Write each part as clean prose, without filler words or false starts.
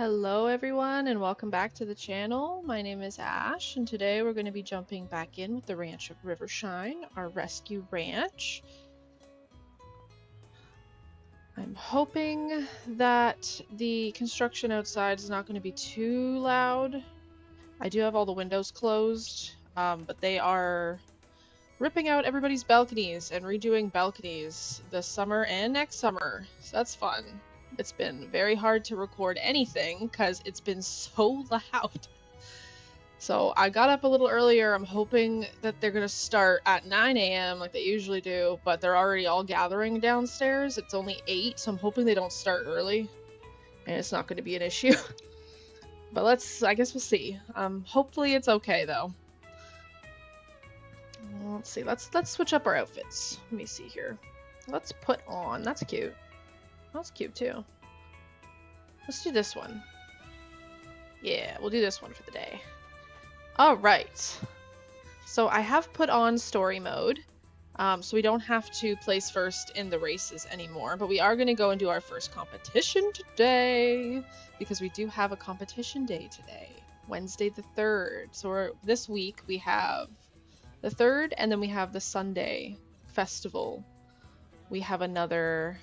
Hello everyone and welcome back to the channel. My name is Ash and today we're going to be jumping back in with the ranch of Rivershine, our rescue ranch. I'm hoping that the construction outside is not going to be too loud. I do have all the windows closed, but they are ripping out everybody's balconies and redoing balconies this summer and next summer, so that's fun. It's been very hard to record anything because it's been so loud. So I got up a little earlier. I'm hoping that they're going to start at 9 a.m. like they usually do, but they're already all gathering downstairs. It's only 8, so I'm hoping they don't start early and it's not going to be an issue. But I guess we'll see. Hopefully it's okay though. Let's see, let's switch up our outfits. Let me see here. Let's put on, that's cute. That's cute too. Let's do this one. Yeah, we'll do this one for the day. All right. So I have put on story mode, so we don't have to place first in the races anymore, but we are going to go and do our first competition today, because we do have a competition day today, Wednesday the 3rd. So this week we have the 3rd, and then we have the Sunday festival. We have another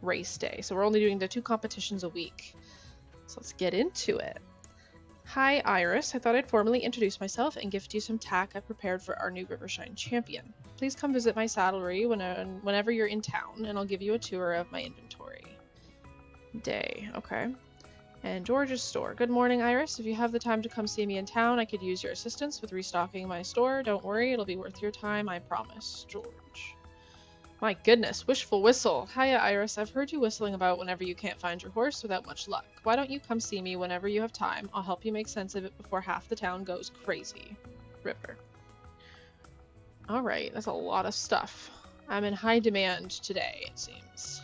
race day, so we're only doing the 2 competitions a week. So let's get into it. Hi Iris, I thought I'd formally introduce myself and gift you some tack I prepared for our new Rivershine champion. Please come visit my saddlery whenever you're in town, and I'll give you a tour of my inventory. Day, okay. And George's store. Good morning, Iris. If you have the time to come see me in town, I could use your assistance with restocking my store. Don't worry, it'll be worth your time, I promise. George. My goodness, wishful whistle. Hiya, Iris. I've heard you whistling about whenever you can't find your horse without much luck. Why don't you come see me whenever you have time? I'll help you make sense of it before half the town goes crazy. River. Alright, that's a lot of stuff. I'm in high demand today, it seems.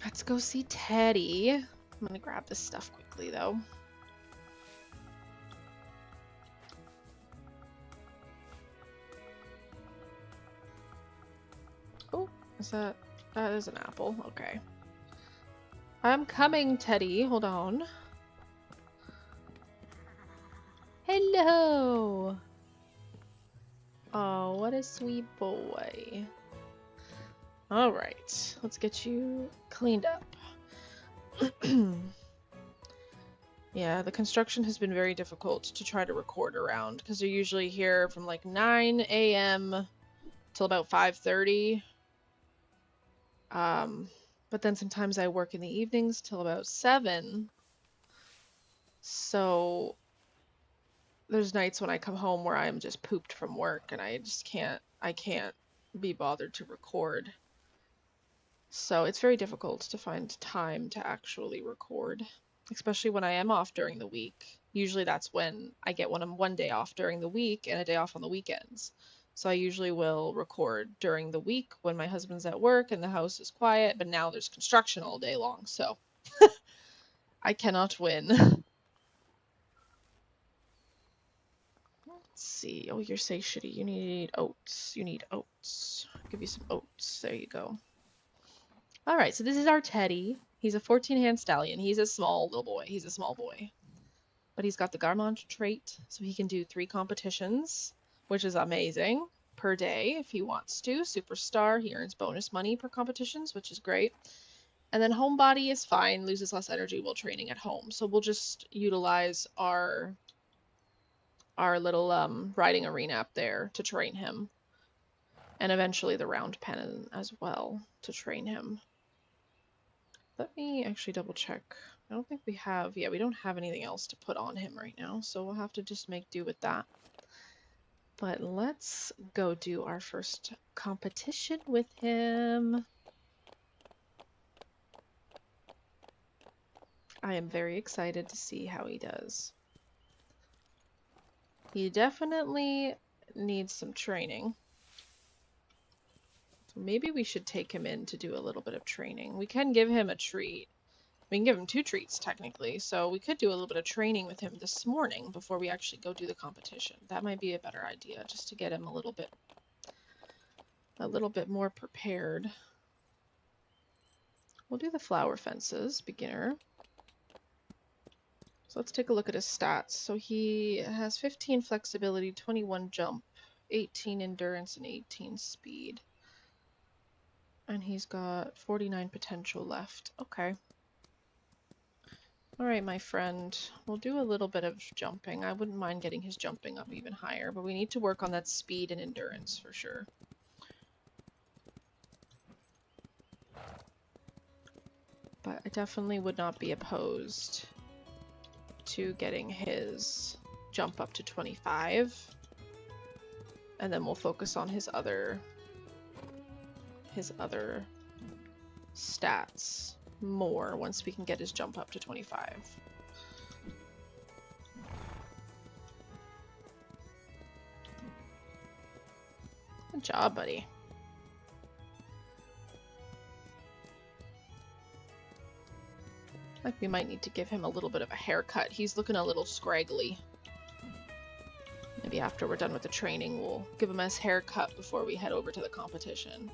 Let's go see Teddy. I'm gonna grab this stuff quickly, though. Oh, that is an apple. Okay. I'm coming, Teddy. Hold on. Hello! Oh, what a sweet boy. Alright, let's get you cleaned up. Yeah, the construction has been very difficult to try to record around, because they're usually here from like 9 a.m. till about 5:30. But then sometimes I work in the evenings till about 7. So there's nights when I come home where I'm just pooped from work and I can't be bothered to record. So it's very difficult to find time to actually record, especially when I am off during the week. Usually that's when I get one day off during the week and a day off on the weekends. So I usually will record during the week when my husband's at work and the house is quiet, but now there's construction all day long, so I cannot win. Let's see. Oh, you're satiety. You need oats. You need oats. I'll give you some oats. There you go. All right, so this is our Teddy. He's a 14-hand stallion. He's a small little boy. He's a small boy. But he's got the Garmont trait, so he can do 3 competitions, which is amazing, per day if he wants to. Superstar, he earns bonus money per competitions, which is great. And then homebody is fine, loses less energy while training at home. So we'll just utilize our little riding arena up there to train him. And eventually the round pen as well to train him. Let me actually double check. I don't think we have, we don't have anything else to put on him right now, so we'll have to just make do with that. But let's go do our first competition with him. I am very excited to see how he does. He definitely needs some training. So maybe we should take him in to do a little bit of training. We can give him a treat. We can give him 2 treats technically, so we could do a little bit of training with him this morning before we actually go do the competition. That might be a better idea, just to get him a little bit more prepared. We'll do the flower fences, beginner. So let's take a look at his stats. So he has 15 flexibility, 21 jump, 18 endurance, and 18 speed. And he's got 49 potential left. Okay. Alright, my friend. We'll do a little bit of jumping. I wouldn't mind getting his jumping up even higher, but we need to work on that speed and endurance for sure. But I definitely would not be opposed to getting his jump up to 25. And then we'll focus on his other stats more once we can get his jump up to 25. Good job, buddy. Like we might need to give him a little bit of a haircut. He's looking a little scraggly. Maybe after we're done with the training, we'll give him his haircut before we head over to the competition.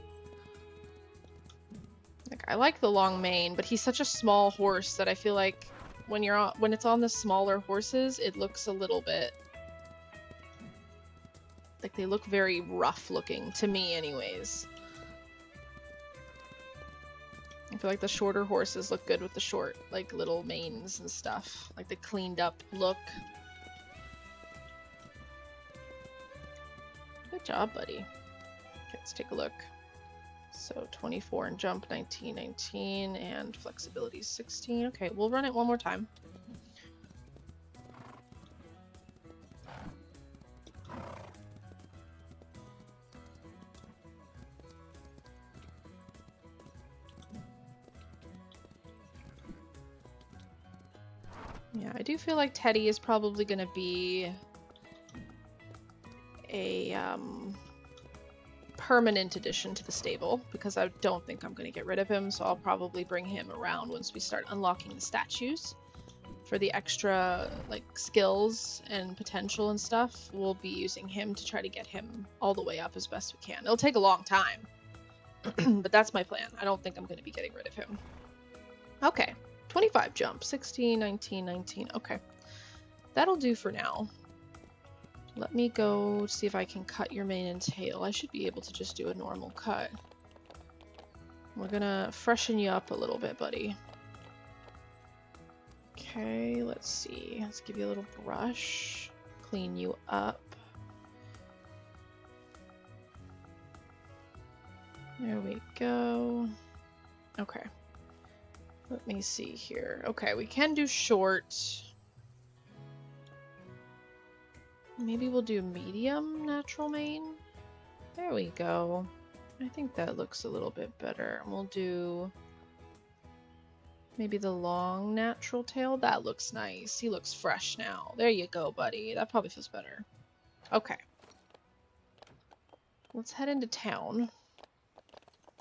Like, I like the long mane, but he's such a small horse that I feel like when it's on the smaller horses, it looks a little bit like they look very rough looking to me anyways. I feel like the shorter horses look good with the short, like, little manes and stuff. Like the cleaned up look. Good job, buddy. Okay, let's take a look. So 24 in jump, 19, 19, and flexibility 16. Okay, we'll run it one more time. Yeah, I do feel like Teddy is probably going to be a permanent addition to the stable, because I don't think I'm going to get rid of him, so I'll probably bring him around once we start unlocking the statues. For the extra, like, skills and potential and stuff, we'll be using him to try to get him all the way up as best we can. It'll take a long time, but that's my plan. I don't think I'm going to be getting rid of him. Okay. 25 jump, 16, 19, 19. Okay. That'll do for now. Let me go see if I can cut your mane and tail. I should be able to just do a normal cut. We're gonna freshen you up a little bit, buddy. Okay, let's see. Let's give you a little brush. Clean you up. There we go. Okay. Let me see here. Okay, we can do short. Maybe we'll do medium natural mane. There we go. I think that looks a little bit better. We'll do maybe the long natural tail. That looks nice. He looks fresh now. There you go, buddy. That probably feels better. Okay. Let's head into town.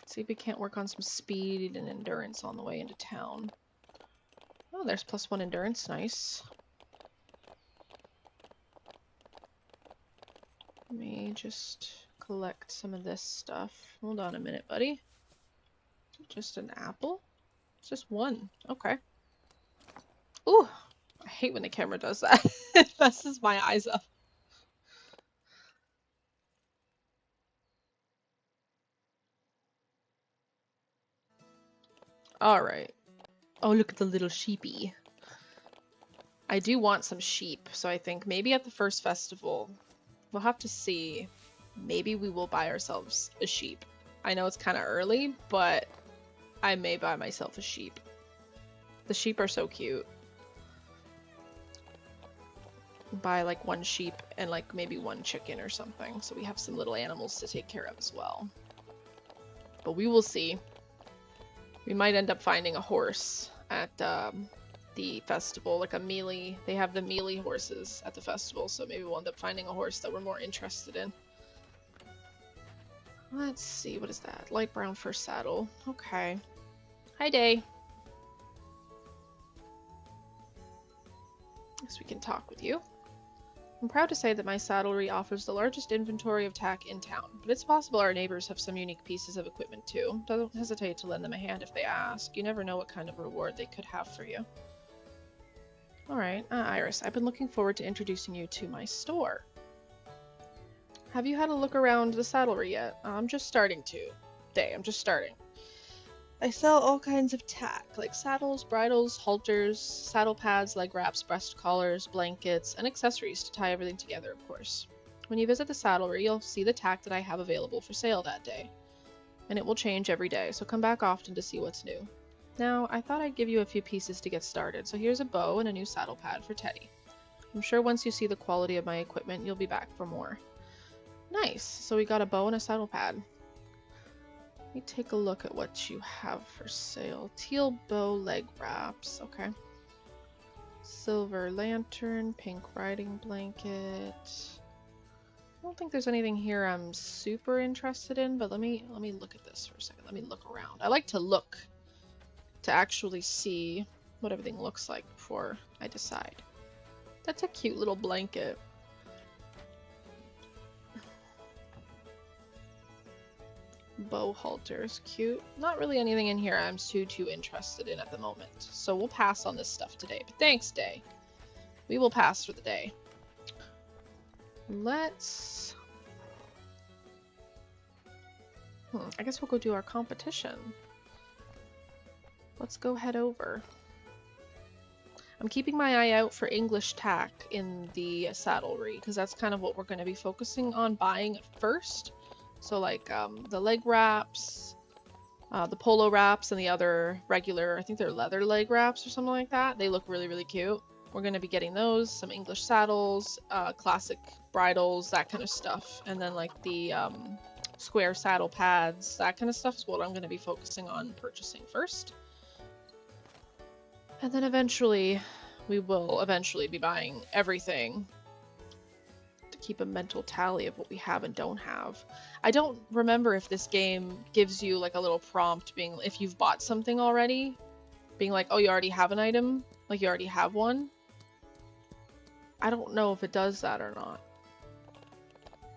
See if we can't work on some speed and endurance on the way into town. Oh, there's +1 endurance. Nice. Let me just collect some of this stuff. Hold on a minute, buddy. Just an apple? It's just one. Okay. Ooh, I hate when the camera does that. It messes my eyes up. Alright. Oh, look at the little sheepy. I do want some sheep, so I think maybe at the first festival, we'll have to see. Maybe we will buy ourselves a sheep. I know it's kind of early, but I may buy myself a sheep. The sheep are so cute. Buy like 1 sheep and like maybe 1 chicken or something, so we have some little animals to take care of as well. But we will see. We might end up finding a horse at the festival, like a melee. They have the melee horses at the festival, so maybe we'll end up finding a horse that we're more interested in. Let's see, what is that? Light brown fur saddle. Okay. Hi, Day. Guess we can talk with you. I'm proud to say that my saddlery offers the largest inventory of tack in town, but it's possible our neighbors have some unique pieces of equipment too. Don't hesitate to lend them a hand if they ask. You never know what kind of reward they could have for you. Alright, Iris, I've been looking forward to introducing you to my store. Have you had a look around the saddlery yet? I'm just starting to. I'm just starting. I sell all kinds of tack, like saddles, bridles, halters, saddle pads, leg wraps, breast collars, blankets, and accessories to tie everything together, of course. When you visit the saddlery, you'll see the tack that I have available for sale that day. And it will change every day, so come back often to see what's new. Now, I thought I'd give you a few pieces to get started, so here's a bow and a new saddle pad for Teddy. I'm sure once you see the quality of my equipment, you'll be back for more. Nice, so we got a bow and a saddle pad. Let me take a look at what you have for sale. Teal bow leg wraps, okay. Silver lantern, pink riding blanket. I don't think there's anything here I'm super interested in, but let me look at this for a second. Let me look around. I like to look to actually see what everything looks like before I decide. That's a cute little blanket. Bow halters, cute. Not really anything in here I'm too interested in at the moment, so we'll pass on this stuff today. But thanks, Day. We will pass for the day. Let's... I guess we'll go do our competition. Let's go head over. I'm keeping my eye out for English tack in the saddlery, because that's kind of what we're going to be focusing on buying first. So like the leg wraps, the polo wraps, and the other regular, I think they're leather leg wraps or something like that. They look really, really cute. We're going to be getting those, some English saddles, classic bridles, that kind of stuff. And then like the square saddle pads, that kind of stuff is what I'm going to be focusing on purchasing first. And then eventually, we will eventually be buying everything. Keep a mental tally of what we have and don't have. I don't remember if this game gives you like a little prompt being if you've bought something already, being like, oh, you already have an item, like you already have one. I don't know if it does that or not,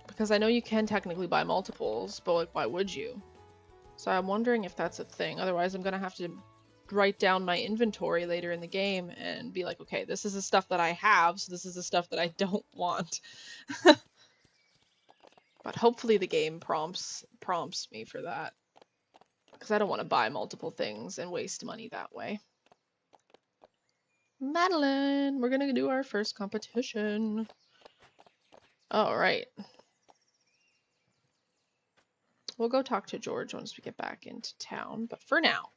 because I know you can technically buy multiples, but like why would you? So I'm wondering if that's a thing. Otherwise I'm gonna have to write down my inventory later in the game and be like, okay, this is the stuff that I have, so this is the stuff that I don't want. But hopefully the game prompts me for that, because I don't want to buy multiple things and waste money that way. Madeline, we're gonna do our first competition. Alright. We'll go talk to George once we get back into town, but for now,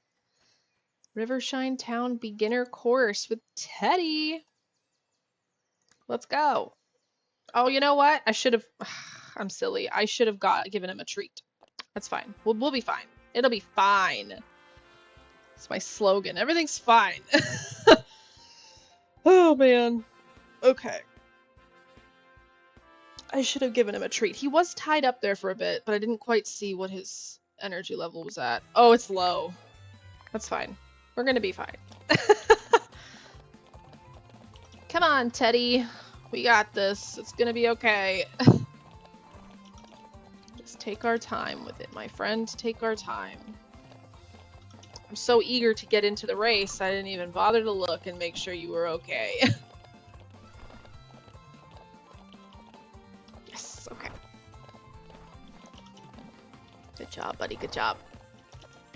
Rivershine Town beginner course with Teddy. Let's go. Oh, you know what? I should have... I'm silly. I should have given him a treat. That's fine. We'll be fine. It'll be fine. It's my slogan. Everything's fine. Oh, man. Okay. I should have given him a treat. He was tied up there for a bit, but I didn't quite see what his energy level was at. Oh, it's low. That's fine. We're gonna be fine. Come on, Teddy. We got this. It's gonna be okay. Just take our time with it, my friend. Take our time. I'm so eager to get into the race, I didn't even bother to look and make sure you were okay. Yes, okay. Good job, buddy. Good job.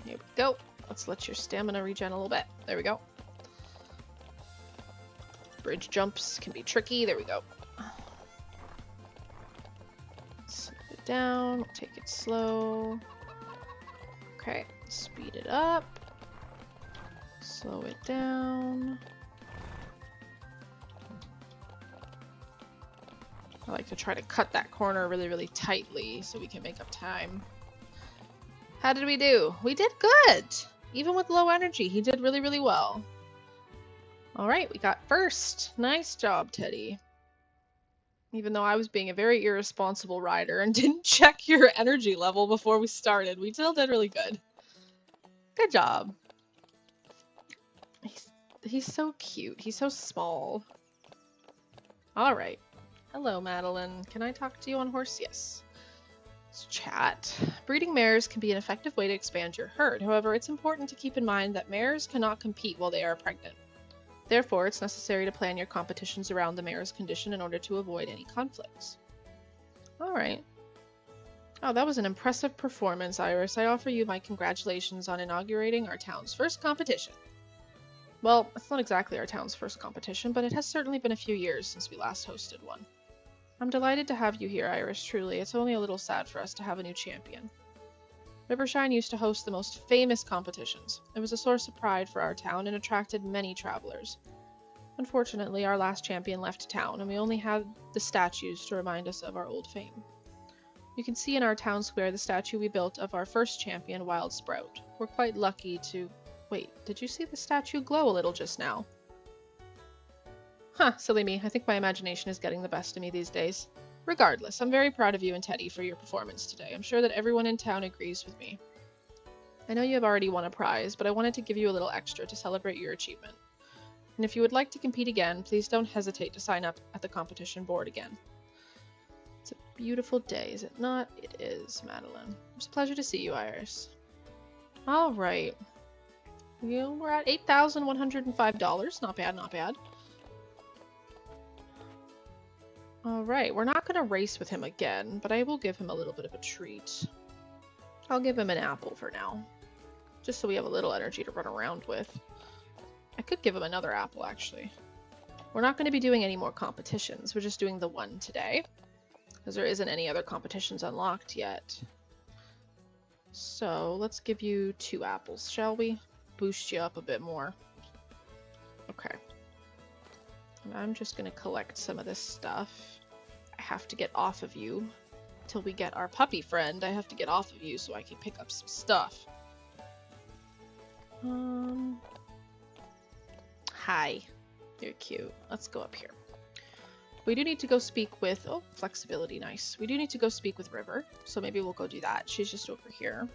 Here we go. Let's let your stamina regen a little bit. There we go. Bridge jumps can be tricky. There we go. Slow it down. Take it slow. Okay. Speed it up. Slow it down. I like to try to cut that corner really, really tightly so we can make up time. How did we do? We did good! Even with low energy, he did really, really well. Alright, we got first. Nice job, Teddy. Even though I was being a very irresponsible rider and didn't check your energy level before we started, we still did really good. Good job. He's so cute. He's so small. Alright. Hello, Madeline. Can I talk to you on horse? Yes. Let's chat. Breeding mares can be an effective way to expand your herd. However, it's important to keep in mind that mares cannot compete while they are pregnant. Therefore, it's necessary to plan your competitions around the mare's condition in order to avoid any conflicts. Alright. Oh, that was an impressive performance, Iris. I offer you my congratulations on inaugurating our town's first competition. Well, it's not exactly our town's first competition, but it has certainly been a few years since we last hosted one. I'm delighted to have you here, Iris, truly. It's only a little sad for us to have a new champion. Rivershine used to host the most famous competitions. It was a source of pride for our town and attracted many travelers. Unfortunately, our last champion left town, and we only had the statues to remind us of our old fame. You can see in our town square the statue we built of our first champion, Wild Sprout. We're quite lucky to... Wait, did you see the statue glow a little just now? Huh, silly me. I think my imagination is getting the best of me these days. Regardless, I'm very proud of you and Teddy for your performance today. I'm sure that everyone in town agrees with me. I know you have already won a prize, but I wanted to give you a little extra to celebrate your achievement. And if you would like to compete again, please don't hesitate to sign up at the competition board again. It's a beautiful day, is it not? It is, Madeline. It's a pleasure to see you, Iris. Alright. We're at $8,105. Not bad, not bad. Alright, we're not going to race with him again, but I will give him a little bit of a treat. I'll give him an apple for now, just so we have a little energy to run around with. I could give him another apple, actually. We're not going to be doing any more competitions, we're just doing the one today, because there isn't any other competitions unlocked yet. So, let's give you 2 apples, shall we? Boost you up a bit more. Okay. And I'm just going to collect some of this stuff. I have to get off of you till we get our puppy friend. I have to get off of you so I can pick up some stuff. Hi. You're cute. Let's go up here. We do need to go speak with... Oh, flexibility, nice. We do need to go speak with River, so maybe we'll go do that. She's just over here.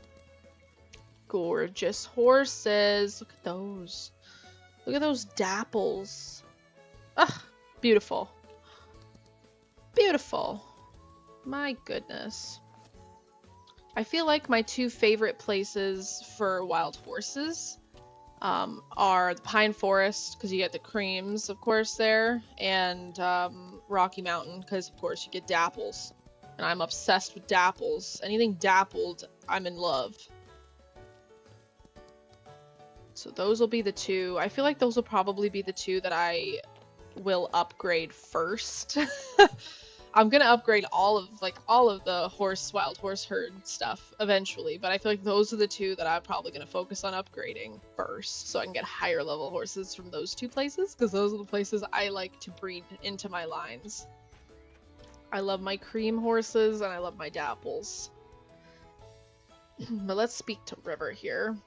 Gorgeous horses. Look at those. Look at those dapples. Ugh, beautiful. Beautiful. My goodness. I feel like my 2 favorite places for wild horses are the Pine Forest, because you get the creams, of course, there, and Rocky Mountain, because, of course, you get dapples. And I'm obsessed with dapples. Anything dappled, I'm in love. So those will be the 2. I feel like those will probably be the 2 that I will upgrade first. I'm gonna upgrade all of the wild horse herd stuff eventually, but I feel like those are the 2 that I'm probably gonna focus on upgrading first, so I can get higher level horses from those 2 places, because those are the places I like to breed into my lines. I love my cream horses and I love my dapples. But let's speak to River here.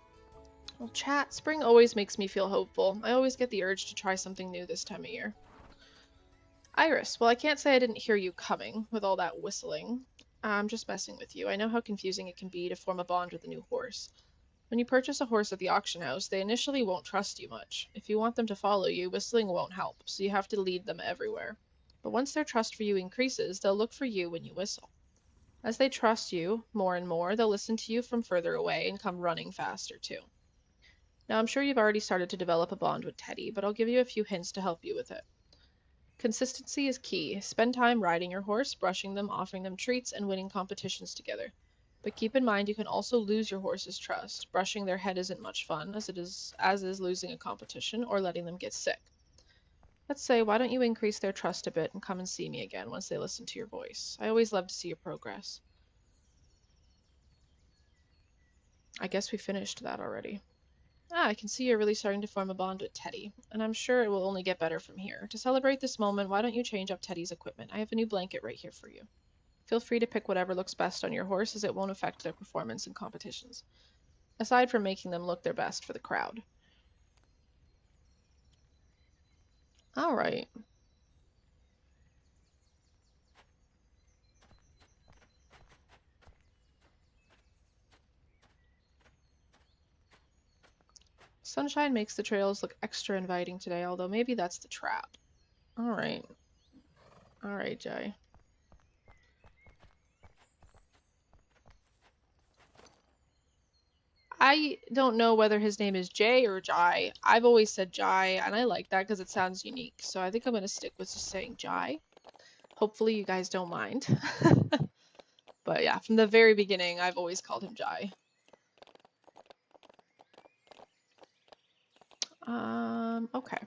Well, chat, spring always makes me feel hopeful. I always get the urge to try something new this time of year. Iris, well, I can't say I didn't hear you coming with all that whistling. I'm just messing with you. I know how confusing it can be to form a bond with a new horse. When you purchase a horse at the auction house, they initially won't trust you much. If you want them to follow you, whistling won't help, so you have to lead them everywhere. But once their trust for you increases, they'll look for you when you whistle. As they trust you more and more, they'll listen to you from further away and come running faster too. Now, I'm sure you've already started to develop a bond with Teddy, but I'll give you a few hints to help you with it. Consistency is key. Spend time riding your horse, brushing them, offering them treats, and winning competitions together. But keep in mind you can also lose your horse's trust. Brushing their head isn't much fun, as is losing a competition or letting them get sick. Let's say, why don't you increase their trust a bit and come and see me again once they listen to your voice? I always love to see your progress. I guess we finished that already. I can see you're really starting to form a bond with Teddy, and I'm sure it will only get better from here. To celebrate this moment, why don't you change up Teddy's equipment? I have a new blanket right here for you. Feel free to pick whatever looks best on your horse, as it won't affect their performance in competitions, aside from making them look their best for the crowd. Alright. Sunshine makes the trails look extra inviting today, although maybe that's the trap. Alright. All right, Jai. I don't know whether his name is Jay or Jai. I've always said Jai, and I like that because it sounds unique. So I think I'm gonna stick with just saying Jai. Hopefully you guys don't mind. But yeah, from the very beginning, I've always called him Jai. Okay.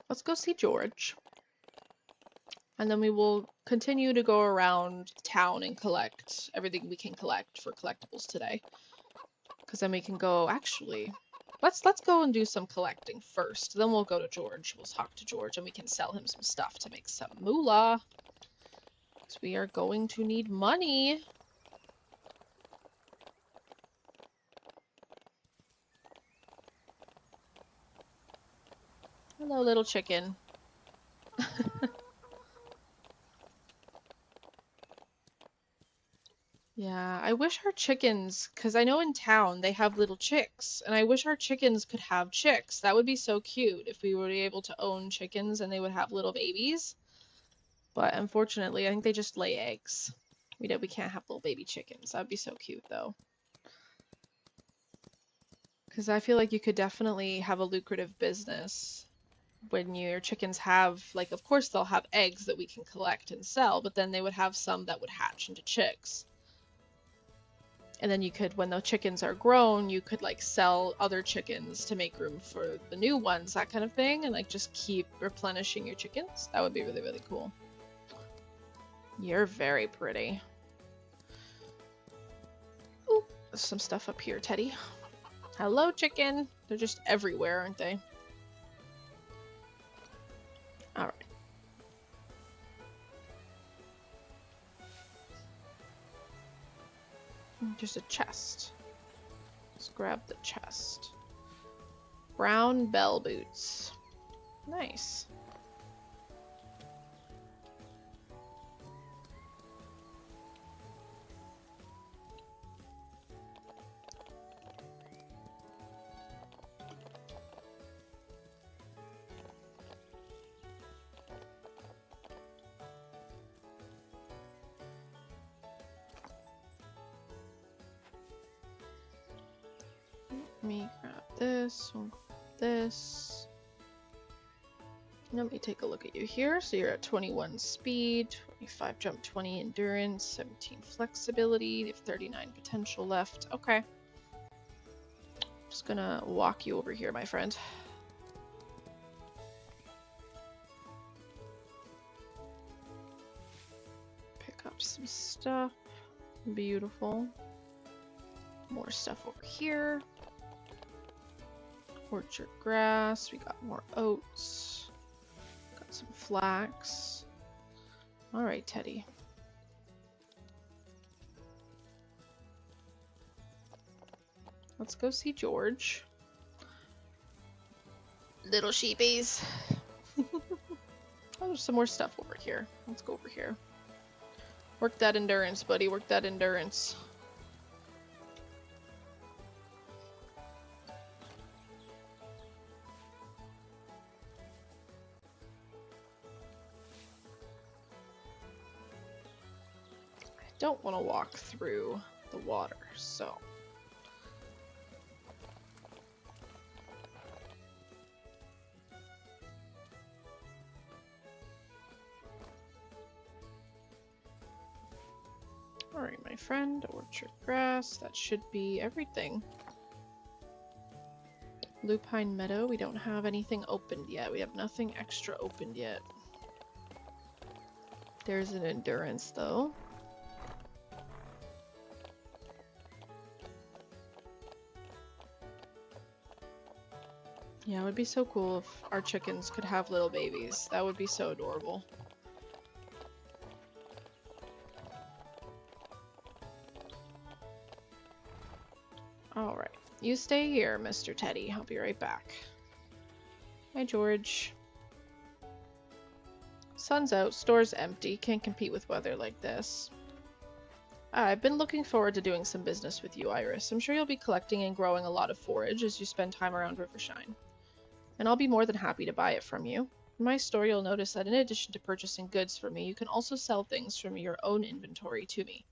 Let's go see George. And then we will continue to go around town and collect everything we can collect for collectibles today. Because then we can go, actually, let's go and do some collecting first. Then we'll go to George. We'll talk to George and we can sell him some stuff to make some moolah. Because we are going to need money. Hello, little chicken. Yeah, I wish our chickens, because I know in town they have little chicks, and I wish our chickens could have chicks. That would be so cute if we were able to own chickens and they would have little babies. But unfortunately, I think they just lay eggs. We can't have little baby chickens. That would be so cute though. Because I feel like you could definitely have a lucrative business when your chickens have, like, of course they'll have eggs that we can collect and sell, but then they would have some that would hatch into chicks. And then you could, when the chickens are grown, you could like sell other chickens to make room for the new ones, that kind of thing, and like just keep replenishing your chickens. That would be really, really cool. You're very pretty. Ooh, there's some stuff up here, Teddy. Hello, chicken. They're just everywhere, aren't they? All right. There's a chest. Let's grab the chest. Brown bell boots. Nice. Let me grab this, we'll grab this. Let me take a look at you here. So you're at 21 speed, 25 jump, 20 endurance, 17 flexibility, you have 39 potential left. Okay. Just gonna walk you over here, my friend. Pick up some stuff. Beautiful. More stuff over here. Orchard grass, we got more oats, got some flax. All right, Teddy. Let's go see George. Little sheepies. Oh, there's some more stuff over here. Let's go over here. Work that endurance, buddy. Work that endurance. Don't want to walk through the water, so alright, my friend, orchard grass, that should be everything. Lupine Meadow, we don't have anything opened yet. We have nothing extra opened yet. There's an endurance though. Yeah, it would be so cool if our chickens could have little babies. That would be so adorable. Alright, you stay here, Mr. Teddy. I'll be right back. Hi, George. Sun's out, store's empty. Can't compete with weather like this. I've been looking forward to doing some business with you, Iris. I'm sure you'll be collecting and growing a lot of forage as you spend time around Rivershine. And I'll be more than happy to buy it from you. In my store, you'll notice that in addition to purchasing goods from me, you can also sell things from your own inventory to me.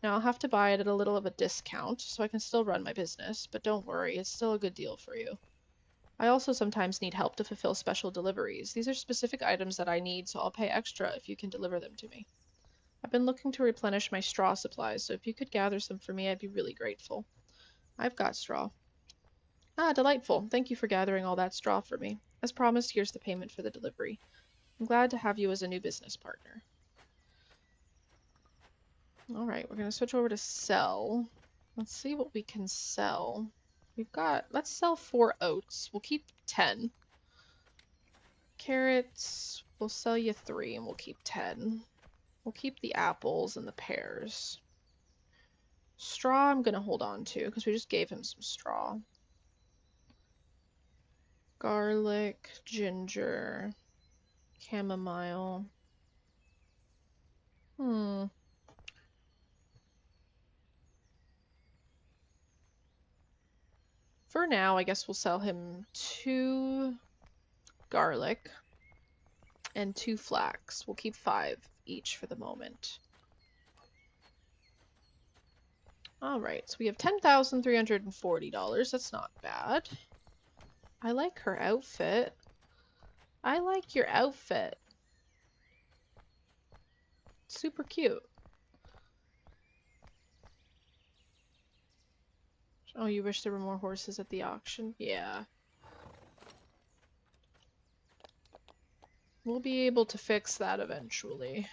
Now, I'll have to buy it at a little of a discount, so I can still run my business, but don't worry, it's still a good deal for you. I also sometimes need help to fulfill special deliveries. These are specific items that I need, so I'll pay extra if you can deliver them to me. I've been looking to replenish my straw supplies, so if you could gather some for me, I'd be really grateful. I've got straw. Ah, delightful. Thank you for gathering all that straw for me. As promised, here's the payment for the delivery. I'm glad to have you as a new business partner. Alright, we're going to switch over to sell. Let's see what we can sell. Let's sell 4 oats. We'll keep 10. Carrots, we'll sell you 3 and we'll keep 10. We'll keep the apples and the pears. Straw I'm going to hold on to because we just gave him some straw. Garlic, ginger, chamomile. For now, I guess we'll sell him 2 garlic and 2 flax. We'll keep 5 each for the moment. Alright, so we have $10,340. That's not bad. I like her outfit. I like your outfit. Super cute. Oh, you wish there were more horses at the auction? Yeah. We'll be able to fix that eventually.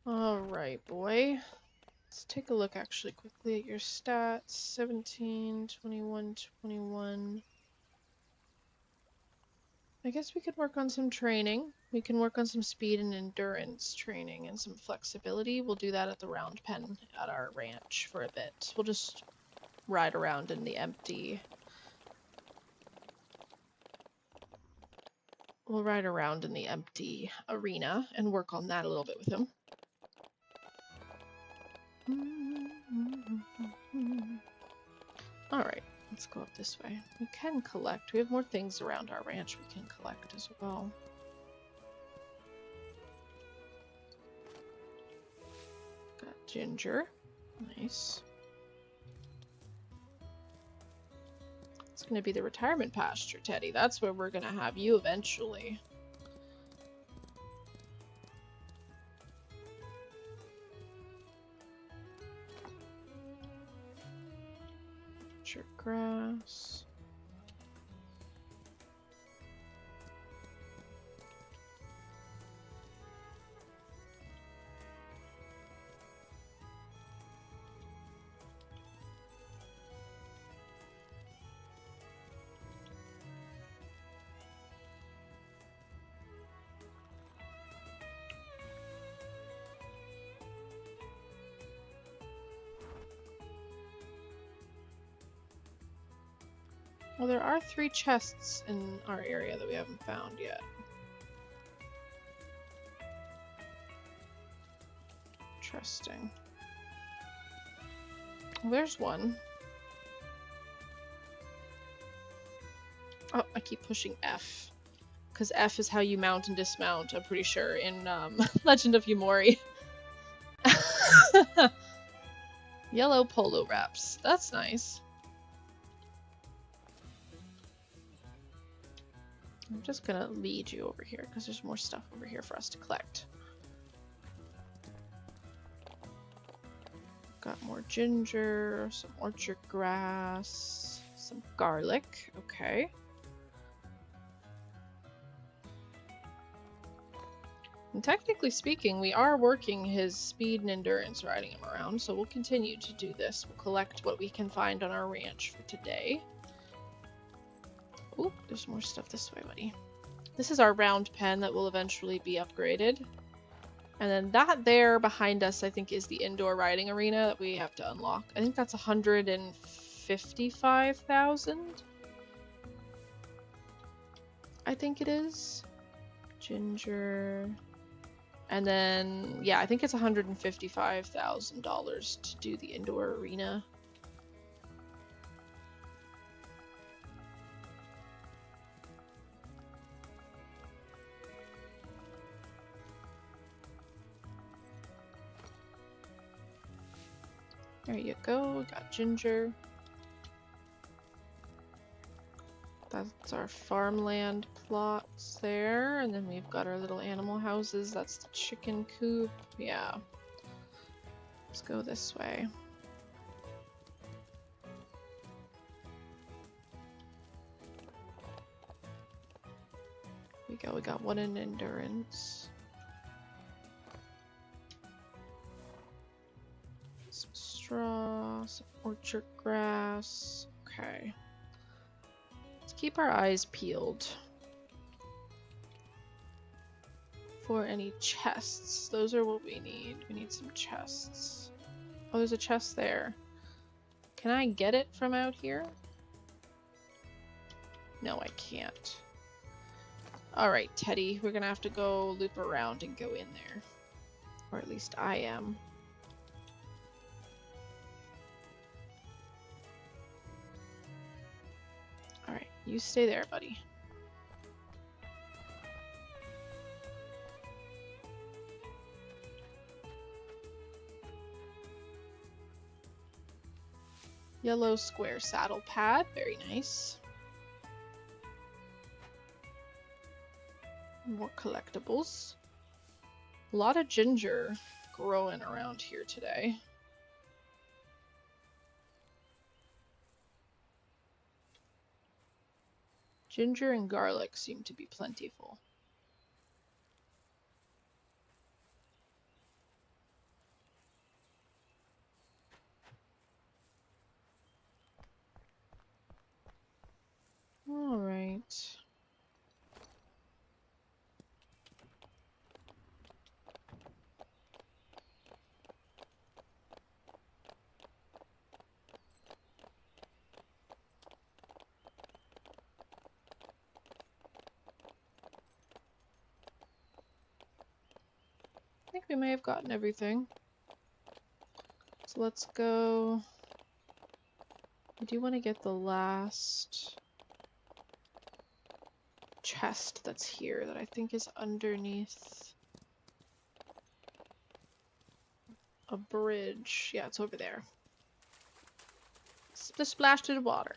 Alright, boy. Let's take a look actually quickly at your stats. 17, 21, 21. I guess we could work on some training. We can work on some speed and endurance training and some flexibility. We'll do that at the round pen at our ranch for a bit. We'll just ride around in the empty... We'll ride around in the empty arena and work on that a little bit with him. Alright, let's go up this way. We can collect. We have more things around our ranch we can collect as well. Got ginger. Nice. It's going to be the retirement pasture, Teddy. That's where we're going to have you eventually. Grass. Well, there are 3 chests in our area that we haven't found yet. Interesting. Well, there's one. Oh, I keep pushing F. Because F is how you mount and dismount, I'm pretty sure, in Legend of Yumori. Yellow polo wraps. That's nice. I'm just gonna lead you over here because there's more stuff over here for us to collect. Got more ginger, some orchard grass, some garlic. Okay. And technically speaking, we are working his speed and endurance riding him around, so we'll continue to do this. We'll collect what we can find on our ranch for today. Ooh, there's more stuff this way, buddy. This is our round pen that will eventually be upgraded. And then that there behind us, I think, is the indoor riding arena that we have to unlock. I think that's 155,000. I think it is. Ginger. And then, yeah, I think it's $155,000 to do the indoor arena. There you go. We got Ginger. That's our farmland plots there. And then we've got our little animal houses. That's the chicken coop. Yeah. Let's go this way. Here we go. We got one in endurance. Some straw, some orchard grass. Okay. Let's keep our eyes peeled for any chests. Those are what we need. We need some chests. Oh, there's a chest there. Can I get it from out here? No, I can't. Alright, Teddy. We're gonna have to go loop around and go in there. Or at least I am. Alright, you stay there, buddy. Yellow square saddle pad, very nice. More collectibles. A lot of ginger growing around here today. Ginger and garlic seem to be plentiful. All right. I think we may have gotten everything. So let's go. I do want to get the last chest that's here that I think is underneath a bridge. Yeah, it's over there. Just splashed in water.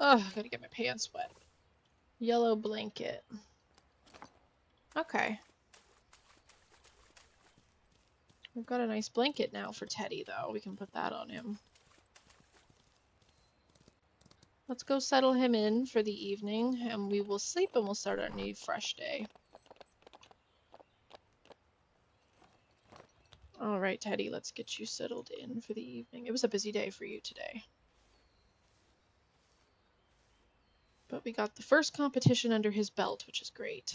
Oh, I gotta get my pants wet. Yellow blanket. Okay. We've got a nice blanket now for Teddy, though. We can put that on him. Let's go settle him in for the evening, and we will sleep and we'll start our new fresh day. Alright, Teddy, let's get you settled in for the evening. It was a busy day for you today. But we got the first competition under his belt, which is great.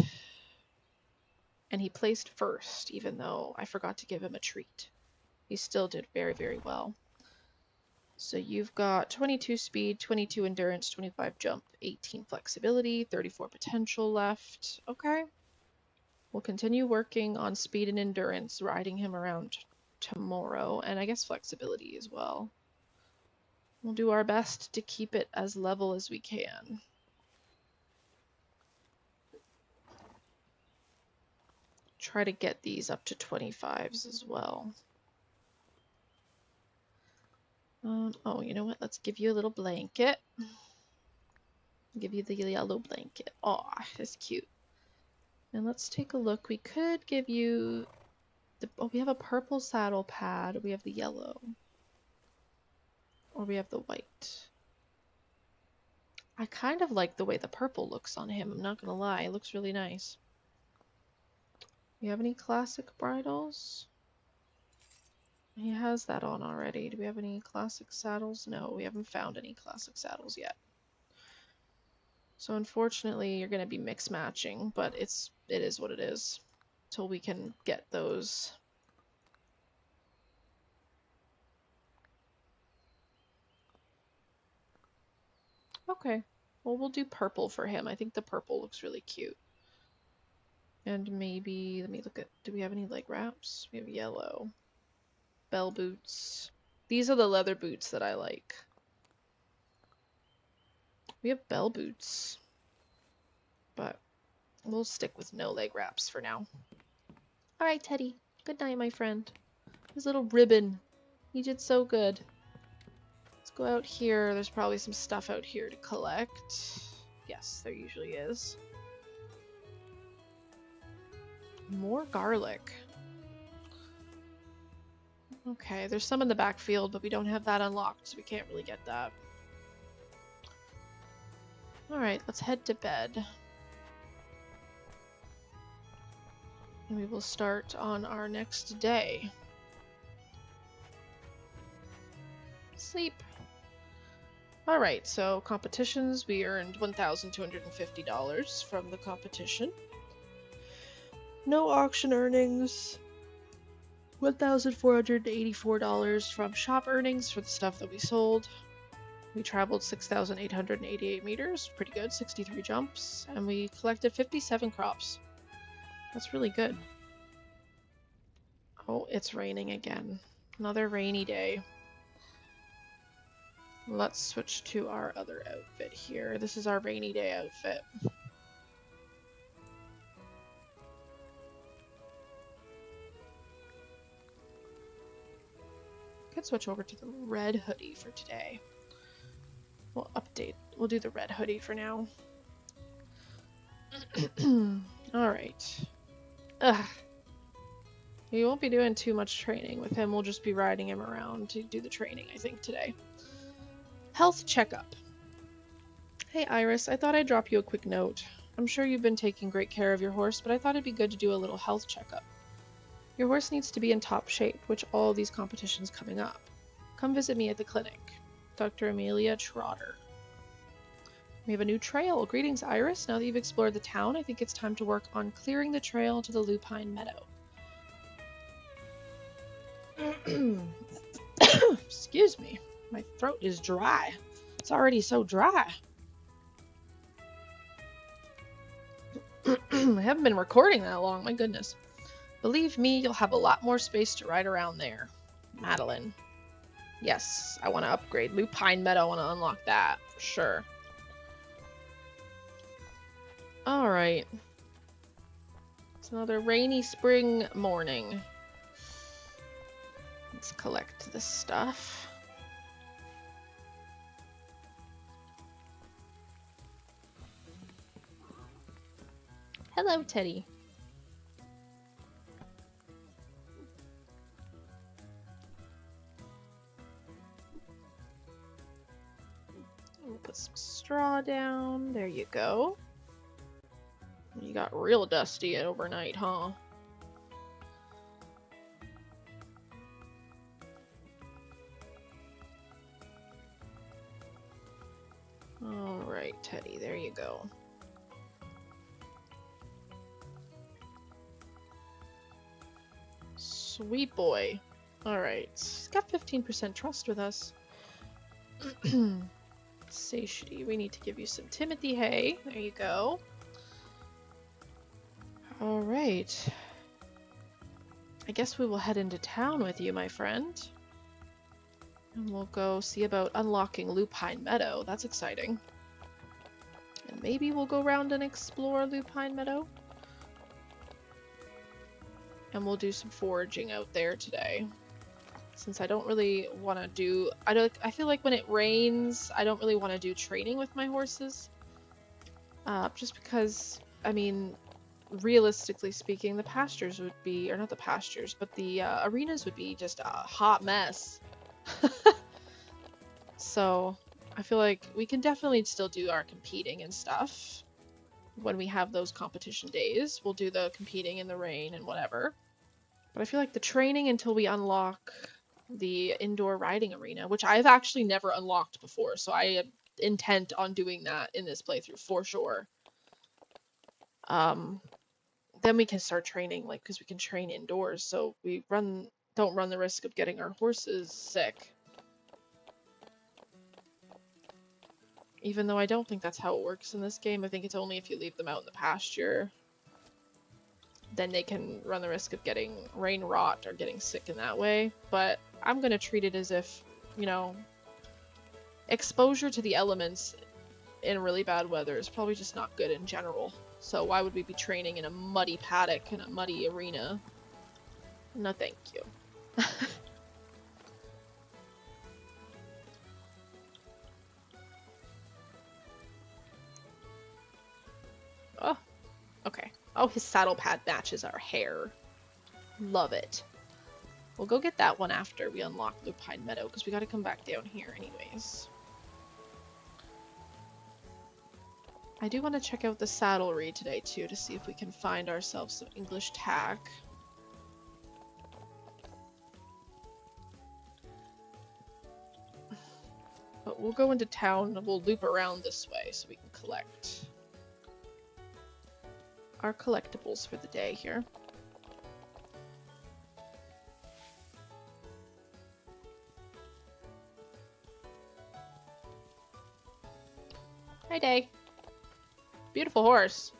And he placed first, even though I forgot to give him a treat. He still did very, very well. So you've got 22 speed, 22 endurance, 25 jump, 18 flexibility, 34 potential left. Okay. We'll continue working on speed and endurance, riding him around tomorrow, and I guess flexibility as well. We'll do our best to keep it as level as we can. Try to get these up to 25s as well. Oh, you know what? Let's give you a little blanket. Give you the yellow blanket. Aw, that's cute. And let's take a look. We could give you the... Oh, we have a purple saddle pad. We have the yellow. Or we have the white. I kind of like the way the purple looks on him. I'm not gonna lie. It looks really nice. You have any classic bridles? He has that on already. Do we have any classic saddles? No, we haven't found any classic saddles yet. So unfortunately, you're going to be mix matching, but it is what it is till we can get those. Okay, well, we'll do purple for him. I think the purple looks really cute. And maybe, let me look at, do we have any leg wraps? We have yellow. Bell boots. These are the leather boots that I like. We have bell boots. But We'll stick with no leg wraps for now. Alright, Teddy. Good night, my friend. His little ribbon. You did so good. Let's go out here. There's probably some stuff out here to collect. Yes, there usually is. More garlic. Okay, there's some in the backfield, but we don't have that unlocked, so we can't really get that. Alright, let's head to bed. And we will start on our next day. Sleep. Alright, so competitions. We earned $1,250 from the competition. No auction earnings. $1,484 from shop earnings for the stuff that we sold. We traveled 6,888 meters, pretty good, 63 jumps, and we collected 57 crops. That's really good. Oh, it's raining again. Another rainy day. Let's switch to our other outfit here. This is our rainy day outfit. Could switch over to the red hoodie for today. We'll update. We'll do the red hoodie for now. Alright. We won't be doing too much training with him. We'll just be riding him around to do the training, I think, today. Health checkup. Hey Iris, I thought I'd drop you a quick note. I'm sure you've been taking great care of your horse, but I thought it'd be good to do a little health checkup. Your horse needs to be in top shape, which all these competitions coming up. Come visit me at the clinic. Dr. Amelia Trotter. We have a new trail. Greetings, Iris. Now that you've explored the town, I think it's time to work on clearing the trail to the Lupine Meadow. Excuse me. My throat is dry. It's already so dry. I haven't been recording that long, my goodness. Believe me, you'll have a lot more space to ride around there. Madeline. Yes, I want to upgrade. Lupine Meadow, I want to unlock that, for sure. Alright. It's another rainy spring morning. Let's collect this stuff. Hello, Teddy. We'll put some straw down. There you go. You got real dusty overnight, huh? Alright, Teddy, there you go. Sweet boy. Alright, he's got 15% trust with us. Satiety, we need to give you some Timothy hay. There you go. Alright. I guess we will head into town with you, my friend. And we'll go see about unlocking Lupine Meadow. That's exciting. And maybe we'll go around and explore Lupine Meadow. And we'll do some foraging out there today. Since I don't really want to do... I feel like when it rains, I don't really want to do training with my horses. Just because, I mean, realistically speaking, the pastures would be... Or not the pastures, but the arenas would be just a hot mess. So, I feel like we can definitely still do our competing and stuff. When we have those competition days, we'll do the competing in the rain and whatever. But I feel like the training until we unlock the indoor riding arena, which I've actually never unlocked before, so I am intent on doing that in this playthrough for sure. Then we can start training, like, because we can train indoors, so we don't run the risk of getting our horses sick. Even though I don't think that's how it works in this game. I think it's only if you leave them out in the pasture. Then they can run the risk of getting rain rot or getting sick in that way. But I'm going to treat it as if, you know, exposure to the elements in really bad weather is probably just not good in general. So why would we be training in a muddy paddock in a muddy arena? No, thank you. Oh, okay. Oh, his saddle pad matches our hair. Love it. We'll go get that one after we unlock Lupine Meadow, because we gotta come back down here anyways. I do want to check out the saddlery today too, to see if we can find ourselves some English tack. But we'll go into town and we'll loop around this way so we can collect our collectibles for the day here. Hi, Day. Beautiful horse.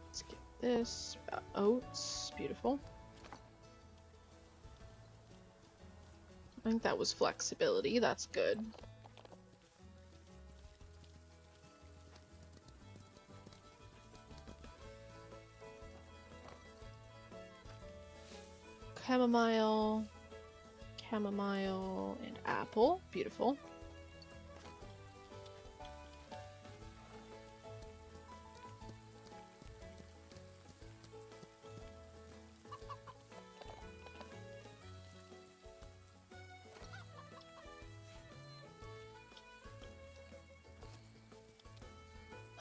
Let's get this. We got oats. Beautiful. I think that was flexibility. That's good. Chamomile, and apple. Beautiful.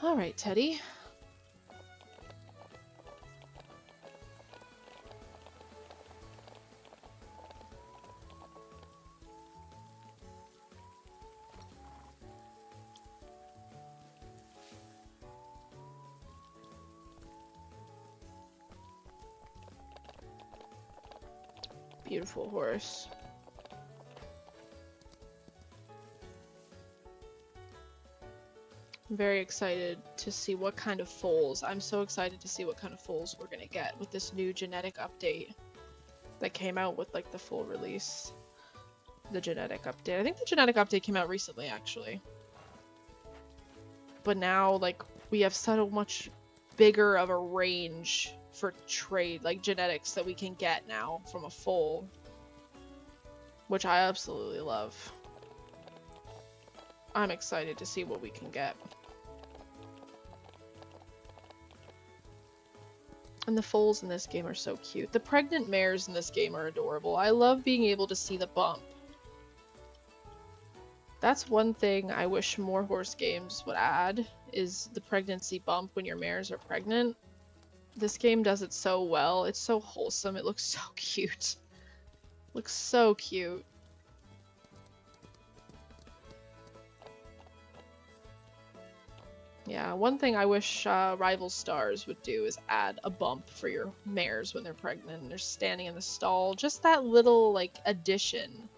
All right, Teddy. Beautiful horse. I'm very excited to see what kind of foals. I'm so excited to see what kind of foals we're gonna get with this new genetic update that came out with like the full release. The genetic update. I think the genetic update came out recently, actually. But now, like, we have so much bigger of a range for trade, like genetics that we can get now from a foal, which I absolutely love. I'm excited to see what we can get. And the foals in this game are so cute. The pregnant mares in this game are adorable. I love being able to see the bump. That's one thing I wish more horse games would add, is the pregnancy bump when your mares are pregnant. This game does it so well. It's so wholesome. It looks so cute. Looks so cute. Yeah, one thing I wish Rival Stars would do is add a bump for your mares when they're pregnant and they're standing in the stall. Just that little, like, addition